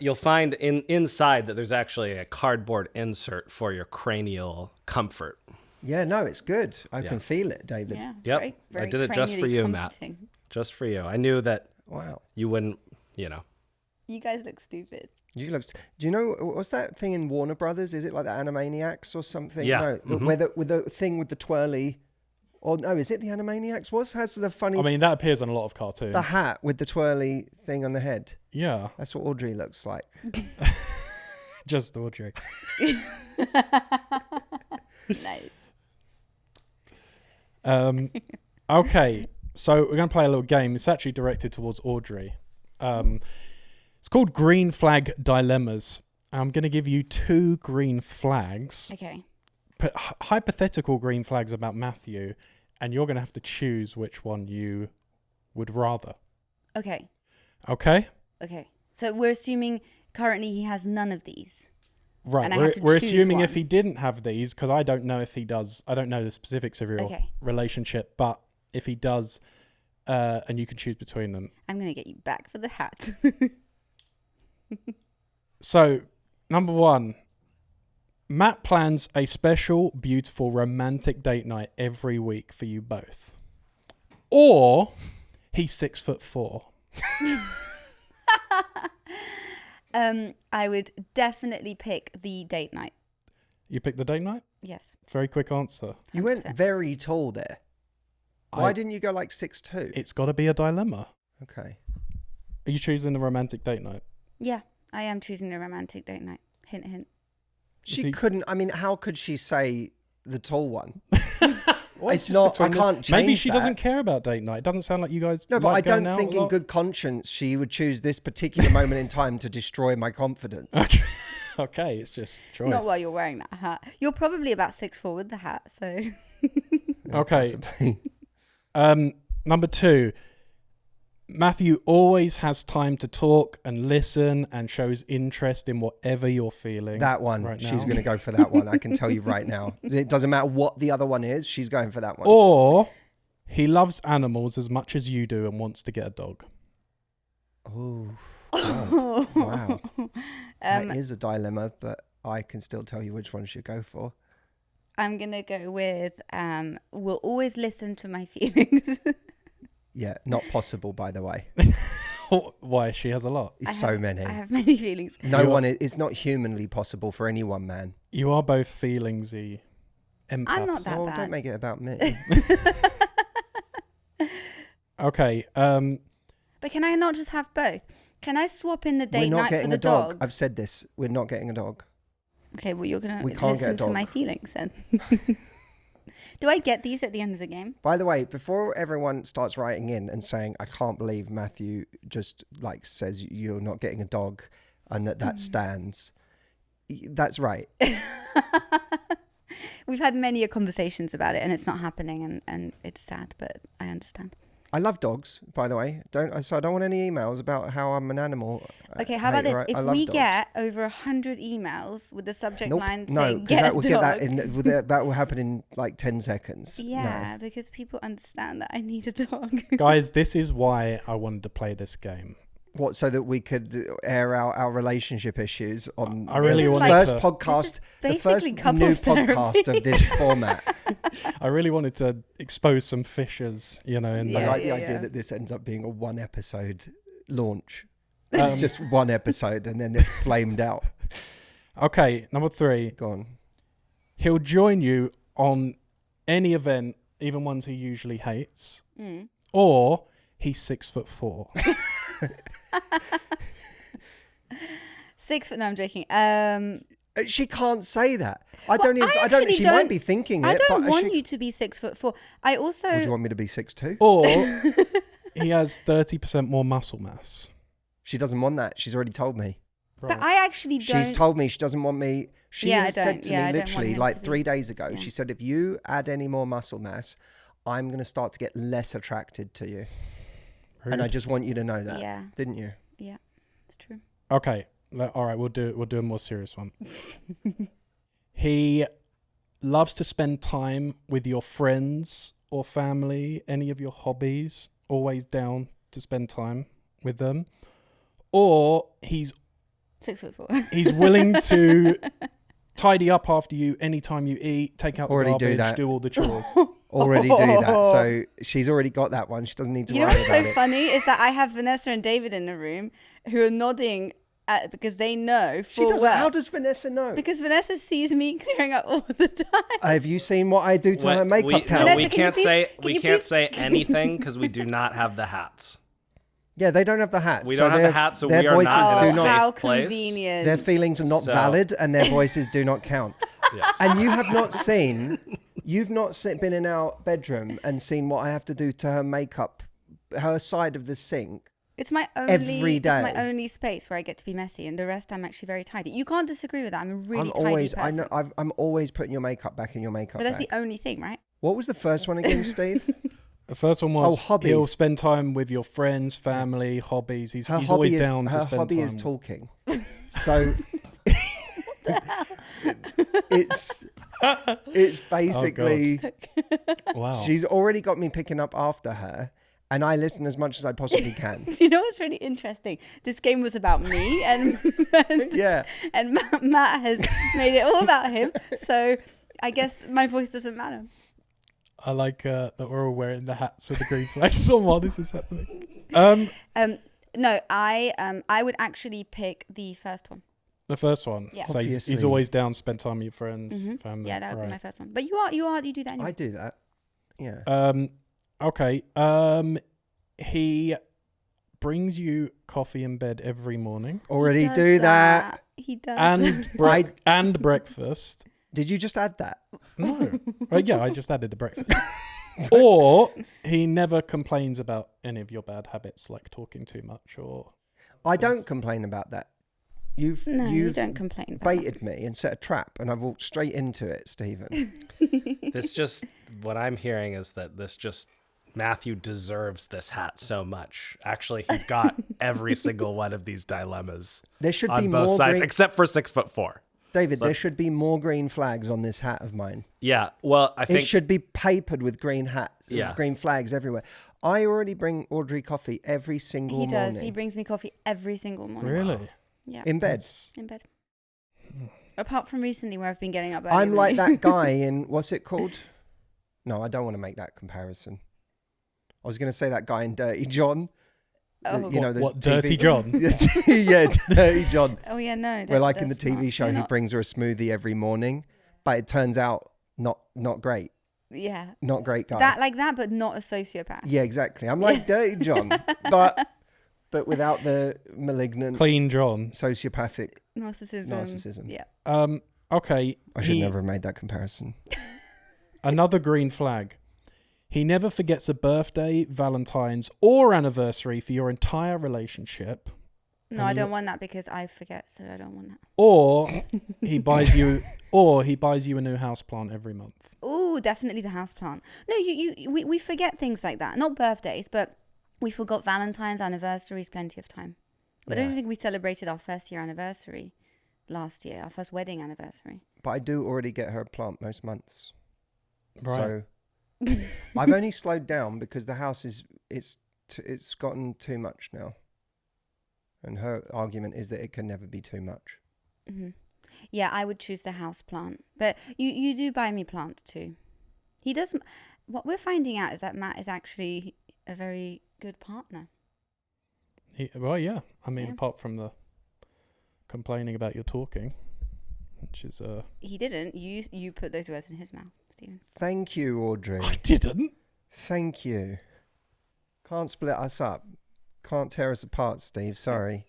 you'll find inside that there's actually a cardboard insert for your cranial comfort. Yeah, no, it's good. I can feel it, David. Yeah, Yep, very, very I did it just for you, comforting. Matt. Just for you. I knew that. Wow. You wouldn't. You know. You guys look stupid. You look. Do you know what's that thing in Warner Brothers? Is it like the Animaniacs or something? Yeah. No, with the thing with the twirly. Or no, is it the Animaniacs? What has the funny? I mean, that appears on a lot of cartoons. The hat with the twirly thing on the head. Yeah. That's what Audrey looks like. Just Audrey. Nice. Okay, so we're going to play a little game. It's actually directed towards Audrey. It's called Green Flag Dilemmas. I'm going to give you 2 green flags. Okay. Hypothetical green flags about Matthew, and you're going to have to choose which one you would rather. Okay. Okay? Okay. So we're assuming currently he has none of these. Right. And I have to We're choose assuming one. if he didn't have these, because I don't know if he does. I don't know the specifics of your relationship, but if he does, and you can choose between them. I'm going to get you back for the hat. So, number 1, Matt plans a special, beautiful, romantic date night every week for you both. Or he's 6'4". I would definitely pick the date night. You pick the date night? Yes. Very quick answer. You went 100%. very tall there. Why didn't you go like 6'2"? It's got to be a dilemma. Okay. Are you choosing the romantic date night? Yeah, I am choosing the romantic date night. Hint, hint. She couldn't. I mean, how could she say the tall one? Well, it's not. I can't change. Maybe she that. doesn't care about date night. It doesn't sound like you guys. No, but I like going don't out think a in lot. good conscience she would choose this particular moment in time to destroy my confidence. Okay, it's just choice. Not while you're wearing that hat. You're probably about 6'4" with the hat, so. Okay. Possibly. Number 2, Matthew always has time to talk and listen and shows interest in whatever you're feeling. That one. Right She's now. going to go for that one. I can tell you right now. It doesn't matter what the other one is. She's going for that one. Or he loves animals as much as you do and wants to get a dog. Oh, God. Wow. That is a dilemma, but I can still tell you which one she should go for. I'm going to go with will always listen to my feelings. Yeah, not possible, by the way. Why? She has a lot. It's so many. I have many feelings. It's not humanly possible for any one man. You are both feelingsy empaths. I'm not that bad. Don't make it about me. Okay. But can I not just have both? Can I swap in the We're date not night for getting the a dog. dog? I've said this. We're not getting a dog. Okay, well, you're going We to can't get a listen to dog. my feelings then. Do I get these at the end of the game? By the way, before everyone starts writing in and saying, I can't believe Matthew just like says you're not getting a dog and that stands. That's right. We've had many conversations about it and it's not happening and it's sad, but I understand. I love dogs, by the way. So I don't want any emails about how I'm an animal. Okay, how about this? hater. If I love we dogs. get over 100 emails with the subject line No, saying because get that a will dog. get that will happen in like 10 seconds. Yeah, No. because people understand that I need a dog. Guys, this is why I wanted to play this game. What, so that we could air out our relationship issues on I really the wanted first to- podcast, This the is first basically new couples podcast therapy. of this format. I really wanted to expose some fissures, in I Yeah, like the idea yeah. that this ends up being a one episode launch. Um, It's just one episode and then it flamed out. Okay, number 3. Go on. He'll join you on any event, even ones he usually hates, or he's 6'4". 6 foot. No, I'm joking. She can't say that. Well, She might be thinking I it, don't but want you to be 6'4". I also. Would you want me to be 6'2"? Or he has 30% more muscle mass. She doesn't want that. She's already told me. But I actually don't. She's told me she doesn't want me. She Yeah, has I said don't. to Yeah, I me don't want literally him like to 3 be- days ago, yeah. she said, if you add any more muscle mass, I'm going to start to get less attracted to you. And I just want you to know that. Yeah. Didn't you? Yeah, it's true. Okay, all right, we'll do a more serious one. He loves to spend time with your friends or family, any of your hobbies, always down to spend time with them. Or he's 6'4". he's willing to tidy up after you anytime you eat, take out Already the do garbage, that. do all the chores. Already do that. So she's already got that one. She doesn't need to You know worry what's so about it. funny is that I have Vanessa and David in the room who are nodding because they know She full doesn't. well. How does Vanessa know? Because Vanessa sees me clearing up all the time. Have you seen what I do to her makeup we, count? no, Vanessa, we can you can't please- say can we you can't please- say anything because we do not have the hats. Yeah, they don't have the hats. We don't have the their- hats, so their we are voices not in a do safe how place. convenient. Their feelings are not So- valid, and their voices do not count. Yes. And you have not seen, been in our bedroom and seen what I have to do to her makeup, her side of the sink. It's my only Every It's my day. only space where I get to be messy, and the rest I'm actually very tidy. You can't disagree with that. I'm a really I'm always, tidy person. I know, I'm always putting your makeup back in your makeup But that's bag. the only thing, right? What was the first one again, Steve? The first one was hobbies. he'll spend time with your friends, family, hobbies. He's Her always hobby is down to her spend hobby time. is talking. So it's basically Wow. she's already got me picking up after her, and I listen as much as I possibly can. Do you know what's really interesting? This game was about me, and Yeah. and Matt has made it all about him. So I guess my voice doesn't matter. I like that we're all wearing the hats with the green flags on while this is happening. No, I would actually pick the first one. The first one. Yeah. So he's Obviously. always down to spend time with your friends, family. Yeah, that would be right. my first one. But you do that anyway. I do that. Yeah. Okay. He brings you coffee in bed every morning Already does do that. He does. and and breakfast. Did you just add that? No. Yeah, I just added the breakfast. Or he never complains about any of your bad habits, like talking too much or. I don't complain about that. You've you don't complain about baited me and set a trap, and I've walked straight into it, Stephen. This just what I'm hearing is that this just Matthew deserves this hat so much. Actually, he's got every single one of these dilemmas There should on be both more sides, green... except for 6'4". David, there should be more green flags on this hat of mine. Yeah, well, I think It should be papered with green hats, Yeah. green flags everywhere. I already bring Audrey coffee every single He morning. does. He brings me coffee every single morning. Really? Yeah. In bed. In bed. Apart from recently where I've been getting up early. I'm with like you. that guy in, what's it called? No, I don't want to make that comparison. I was going to say that guy in Dirty John. Oh. You know, the What, TV Dirty John? Yeah, Dirty John. Oh yeah, no. Where like in the that's TV not- show, you're he not- brings her a smoothie every morning, but it turns out not great. Yeah. Not great guy. That like that, but not a sociopath. Yeah, exactly. I'm like Dirty John, but without the malignant Clean John. sociopathic Narcissism. Yeah. Okay. I should never have made that comparison. Another green flag. He never forgets a birthday, Valentine's, or anniversary for your entire relationship. No, I don't want that because I forget, so I don't want that. Or he buys you a new houseplant every month. Oh, definitely the houseplant. No, we forget things like that. Not birthdays, but we forgot Valentine's, anniversaries, plenty of time. I don't think we celebrated our first year anniversary last year, our first wedding anniversary. But I do already get her a plant most months. Right. So I've only slowed down because the house it's gotten too much now. And her argument is that it can never be too much. Mm-hmm. Yeah, I would choose the house plant. But you do buy me plants too. He does. What we're finding out is that Matt is actually a very good partner. Well, yeah. I mean, Yeah. apart from the complaining about your talking, which is He didn't. You put those words in his mouth, Stephen. Thank you, Audrey. I didn't. Thank you. Can't split us up. Can't tear us apart, Steve. Sorry.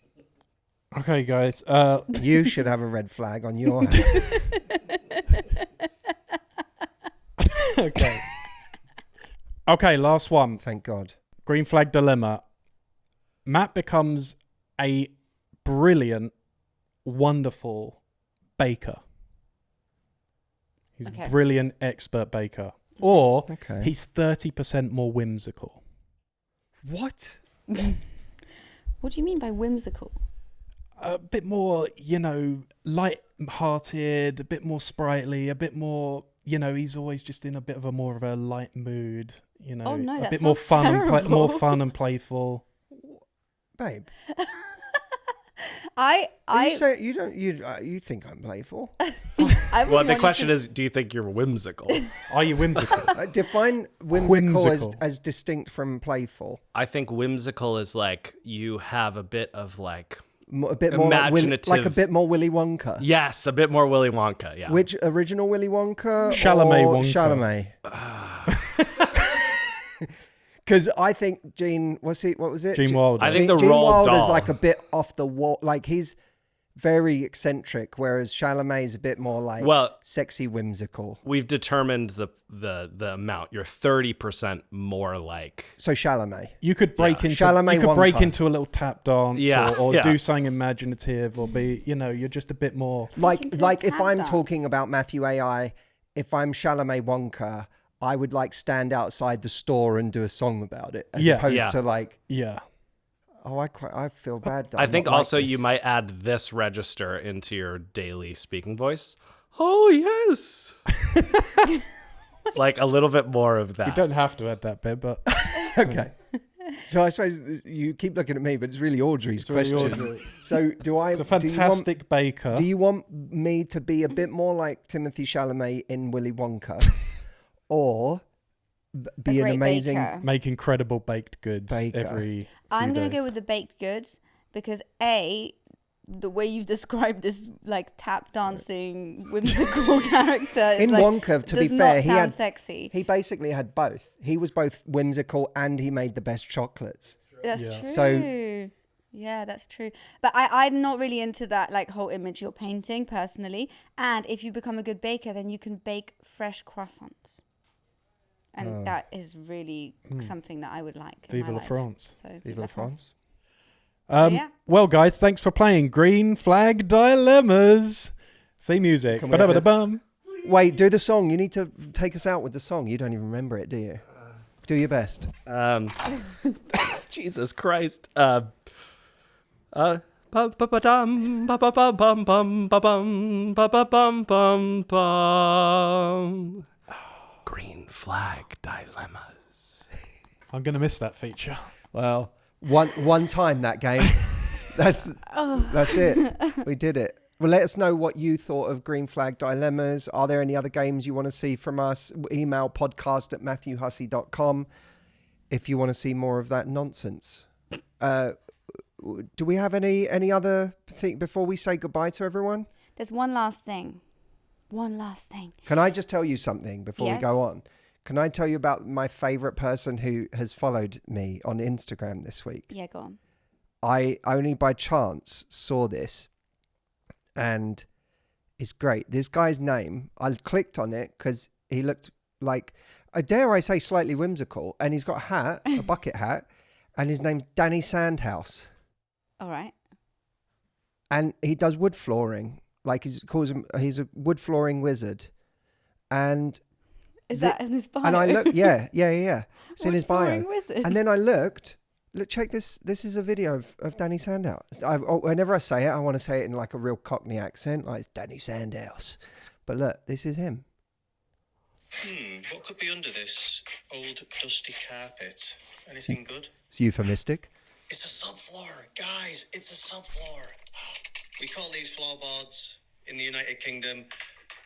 Okay, guys. You should have a red flag on your hat. Okay. Okay, last one. Thank God. Green flag dilemma. Matt becomes a brilliant, wonderful baker. He's Okay. a brilliant expert baker. Or Okay. he's 30% more whimsical. What? What do you mean by whimsical? A bit more, light-hearted, a bit more sprightly, a bit more, he's always just in a bit of a more of a light mood, Oh, no, a that bit more sounds fun and more terrible. fun and playful. Babe. I You think I'm playful? Well, the question is, do you think you're whimsical? Are you whimsical? Define whimsical, Whimsical. As distinct from playful. I think whimsical is like you have a bit of like, A bit more Imaginative. like a bit more Willy Wonka. yes, a bit more Willy Wonka. Yeah. Which original Willy Wonka? Chalamet or Wonka. Chalamet. Because I think Gene, what was it? Gene Wilder. I think the Gene Roald Wilder's Dahl. like a bit off the wall. Like he's very eccentric, whereas Chalamet is a bit more like sexy, whimsical. We've determined the amount. You're 30% more like. So Chalamet. You could break Chalamet Wonka. into a little tap dance or do something imaginative or be, you're just a bit more. Like into a if tap I'm dance. talking about Matthew AI, if I'm Chalamet Wonka, I would like stand outside the store and do a song about it, as opposed to like, Yeah. oh, I feel bad. That I I'm think not like also you this. might add this register into your daily speaking voice. Oh, yes. Like a little bit more of that. You don't have to add that bit, but Okay. So I suppose you keep looking at me, but it's really Audrey's really question. Audrey. So do I? it's a fantastic baker. Do you want me to be a bit more like Timothy Chalamet in Willy Wonka, or be an great amazing? baker. Make incredible baked goods Baker. every I'm going gonna go with the baked goods because the way you've described this like tap dancing whimsical character is In like, Wonka, to be does fair, not he sound had sexy. he basically had both. He was both whimsical and he made the best chocolates. That's Yeah. true. So- Yeah, that's true. But I'm not really into that like whole image you're painting personally. And if you become a good baker, then you can bake fresh croissants. And that is really something that I would like. in Vive my la life. France. So, Vive la France. Yeah. Well, guys, thanks for playing Green Flag Dilemmas. Theme music. Can we have Ba-da-ba-da-bum. Wait, do the song. You need to take us out with the song. You don't even remember it, do you? Do your best. Jesus Christ. Ba-ba-dum, ba-ba-bum-bum, ba-bum, ba-ba-bum-bum, bum. Green flag dilemmas. I'm going to miss that feature. Well, one time that game. That's it. We did it. Well, let us know what you thought of Green Flag Dilemmas. Are there any other games you want to see from us? Email podcast@matthewhussey.com if you want to see more of that nonsense. Do we have any other thing before we say goodbye to everyone? There's one last thing. Can I just tell you something before we go on? Can I tell you about my favorite person who has followed me on Instagram this week? Yeah, go on. I only by chance saw this, and it's great. This guy's name, I clicked on it because he looked like, dare I say, slightly whimsical, and he's got a hat, a bucket hat, and his name's Danny Sandhouse. All right. And he does wood flooring. Like he's a wood flooring wizard. And is that in his bio? And I looked, yeah. It's in his bio. Wizard. And then I looked, check this. This is a video of Danny Sandhouse. Whenever I say it, I want to say it in like a real Cockney accent, like it's Danny Sandhouse. But look, this is him. What could be under this old dusty carpet? Anything good? It's euphemistic. It's a subfloor, guys. It's a subfloor. We call these floorboards in the United Kingdom.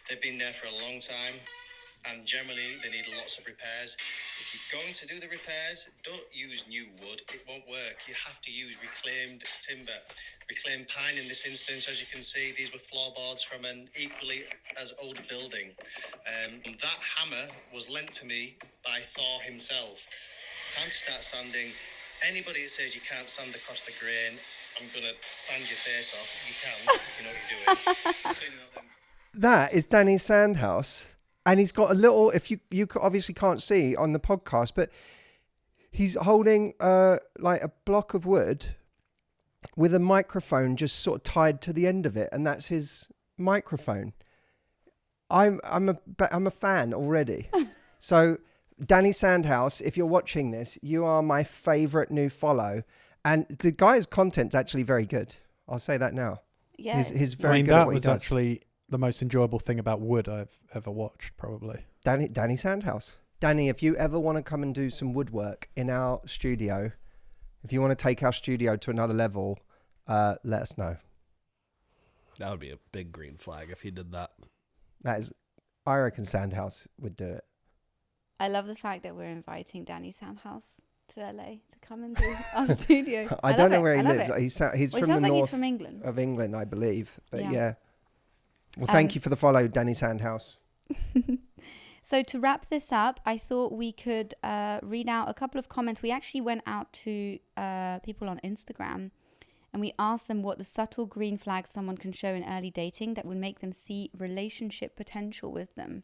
They've been there for a long time, and generally they need lots of repairs. If you're going to do the repairs, don't use new wood. It won't work. You have to use reclaimed timber, reclaimed pine in this instance. As you can see, these were floorboards from an equally as old building. That hammer was lent to me by Thor himself. Time to start sanding. Anybody that says you can't sand across the grain, I'm going to sand your face off. You can, if you know what you're doing. Cleaning up them. That is Danny Sandhouse. And he's got a little, if you obviously can't see on the podcast, but he's holding like a block of wood with a microphone just sort of tied to the end of it. And that's his microphone. I'm a fan already. So Danny Sandhouse, if you're watching this, you are my favorite new follow. And the guy's content's actually very good. I'll say that now. Yeah. He's very good at what he does. That was actually the most enjoyable thing about wood I've ever watched, probably. Danny Sandhouse. Danny, if you ever want to come and do some woodwork in our studio, if you want to take our studio to another level, let us know. That would be a big green flag if he did that. I reckon Sandhouse would do it. I love the fact that we're inviting Danny Sandhouse to LA to come and do our studio. I don't know where he lives. He's from the north he's from England. of England, I believe. But yeah. Well, Well, thank you for the follow, Danny Sandhouse. So to wrap this up, I thought we could read out a couple of comments. We actually went out to people on Instagram and we asked them what the subtle green flags someone can show in early dating that would make them see relationship potential with them.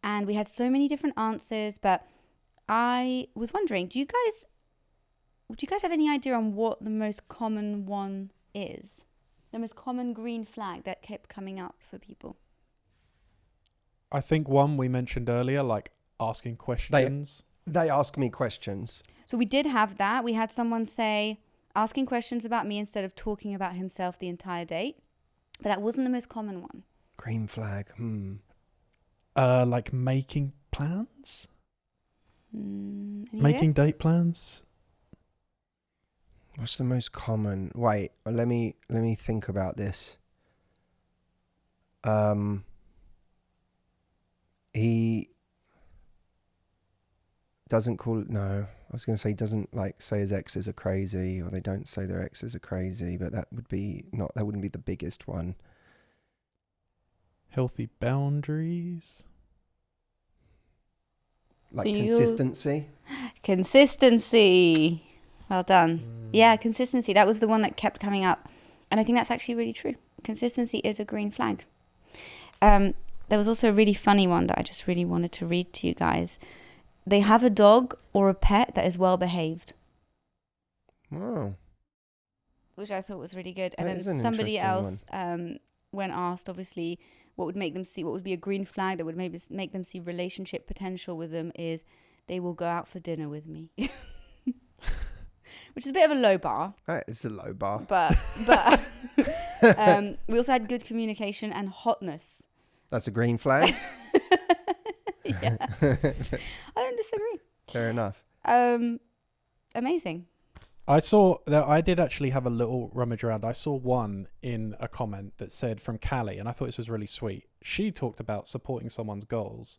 And we had so many different answers, but I was wondering, do you guys have any idea on what the most common one is? The most common green flag that kept coming up for people? I think one we mentioned earlier, like asking questions. They ask me questions. So we did have that. We had someone say, asking questions about me instead of talking about himself the entire date. But that wasn't the most common one. Green flag. Like making plans? Making date plans? What's the most common? Wait, let me think about this. He doesn't call it. No, I was going to say he doesn't like say his exes are crazy, or they don't say their exes are crazy. But that wouldn't be the biggest one. Healthy boundaries. Like consistency. Consistency. Well done. Yeah, consistency. That was the one that kept coming up. And I think that's actually really true. Consistency is a green flag. There was also a really funny one that I just really wanted to read to you guys. They have a dog or a pet that is well behaved. Wow. Which I thought was really good. That And is then an somebody interesting else, when asked, obviously, what would be a green flag that would maybe make them see relationship potential with them is they will go out for dinner with me. Which is a bit of a low bar. It's a low bar. But we also had good communication and hotness. That's a green flag. Yeah. I don't disagree. Fair enough. Amazing. I saw that I did actually have a little rummage around. I saw one in a comment that said from Callie, and I thought this was really sweet. She talked about supporting someone's goals,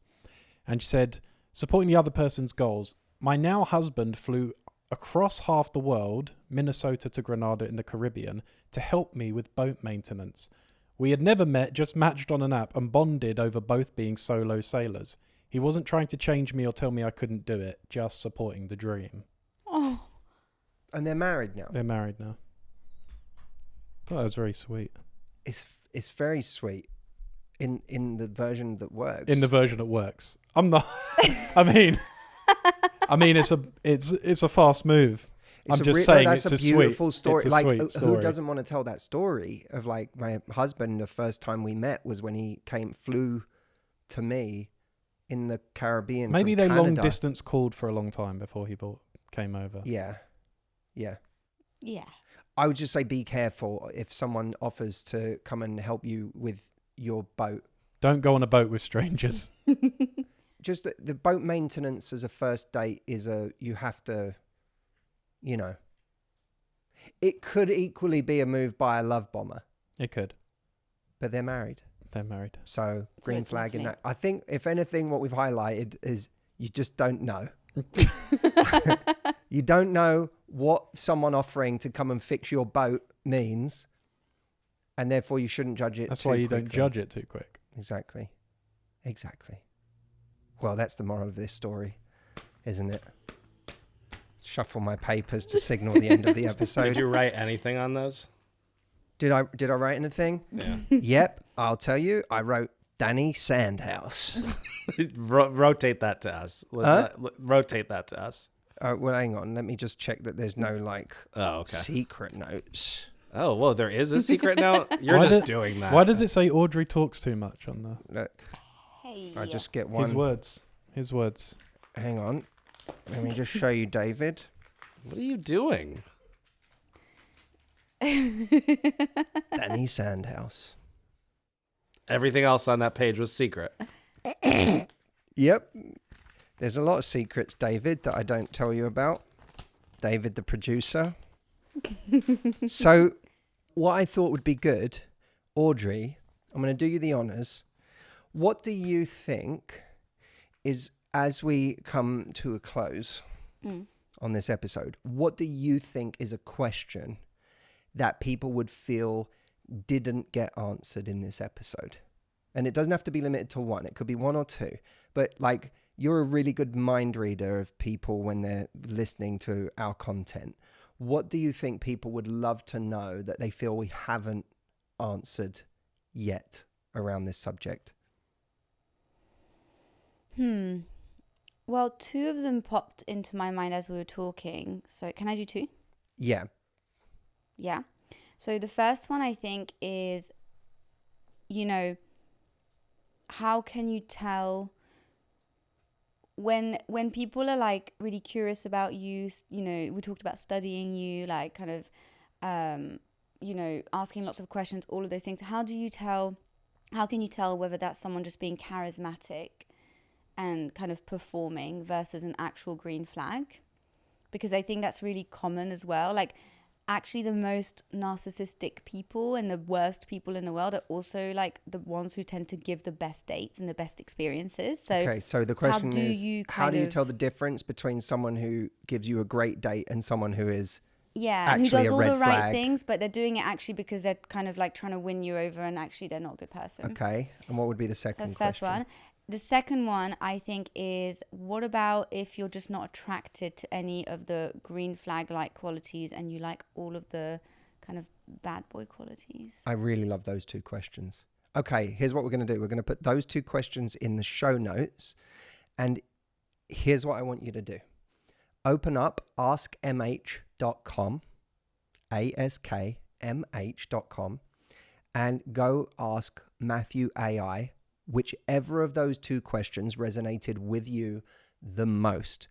and she said, supporting the other person's goals. My now husband flew across half the world, Minnesota to Grenada in the Caribbean, to help me with boat maintenance. We had never met, just matched on an app and bonded over both being solo sailors. He wasn't trying to change me or tell me I couldn't do it, just supporting the dream. Oh. And they're married now. They're married now. Thought that was very sweet. It's very sweet in the version that works. In the version that works. I'm not. I mean, it's a fast move. I'm just saying that's it's a beautiful sweet story. It's a Like, sweet who story. doesn't want to tell that story of like my husband? The first time we met was when he flew to me in the Caribbean. Maybe from they Canada. long distance called for a long time before he came over. Yeah. Yeah. I would just say be careful if someone offers to come and help you with your boat. Don't go on a boat with strangers. Just the boat maintenance as a first date is you have to, it could equally be a move by a love bomber, It could. but they're married. They're married. So green it's flag in lovely. that. I think if anything, what we've highlighted is you just don't know. You don't know what someone offering to come and fix your boat means, and therefore you shouldn't judge it. That's too why you quickly. don't judge it too quick. Exactly. Well, that's the moral of this story, isn't it? Shuffle my papers to signal the end of the episode. Did you write anything on those? Did I write anything? Yeah. Yep, I'll tell you. I wrote Danny Sandhouse. Rotate that to us. Rotate that to us. Well, hang on. Let me just check that there's no Oh, okay. secret notes. Oh, whoa, there is a secret note? You're Why just doing that. Why does it say Audrey talks too much on the... Look, Hey. I just get one. His words. Hang on. Let me just show you, David. What are you doing? Danny Sandhouse. Everything else on that page was secret. Yep. There's a lot of secrets, David, that I don't tell you about. David, the producer. So, what I thought would be good, Audrey, I'm going to do you the honours. What do you think is, as we come to a close on this episode, what do you think is a question that people would feel didn't get answered in this episode? And it doesn't have to be limited to one. It could be one or two. But you're a really good mind reader of people when they're listening to our content. What do you think people would love to know that they feel we haven't answered yet around this subject? Well, two of them popped into my mind as we were talking. So can I do two? Yeah. Yeah. So the first one I think is, how can you tell when people are really curious about you, we talked about studying you, asking lots of questions, all of those things. How can you tell whether that's someone just being charismatic and kind of performing versus an actual green flag? Because I think that's really common as well. Actually, the most narcissistic people and the worst people in the world are also the ones who tend to give the best dates and the best experiences. So Okay, so the question is, how do you kind tell of- the difference between someone who gives you a great date and someone who is Yeah, and who actually does a all red the right flag? things, but they're doing it actually because they're kind of trying to win you over, and actually they're not a good person. Okay, and what would be the second That's the first question? one. The second one, I think, is what about if you're just not attracted to any of the green flag-like qualities and you like all of the kind of bad boy qualities? I really love those two questions. Okay, here's what we're going to do. We're going to put those two questions in the show notes. And here's what I want you to do. Open up askmh.com, askmh.com, and go ask Matthew AI whichever of those two questions resonated with you the most.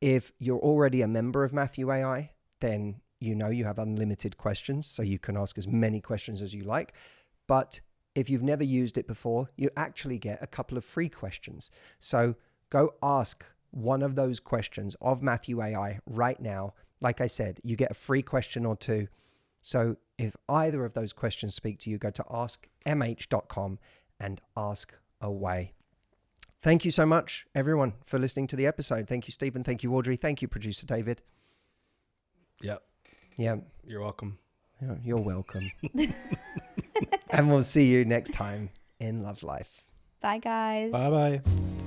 If you're already a member of Matthew AI, then you know you have unlimited questions, so you can ask as many questions as you like. But if you've never used it before, you actually get a couple of free questions. So go ask one of those questions of Matthew AI right now. Like I said, you get a free question or two. So if either of those questions speak to you, go to askmh.com and ask away. Thank you so much, everyone, for listening to the episode. Thank you, Stephen. Thank you, Audrey. Thank you, producer David. Yep. Yeah. You're welcome. You're welcome. And we'll see you next time in Love Life. Bye, guys. Bye bye.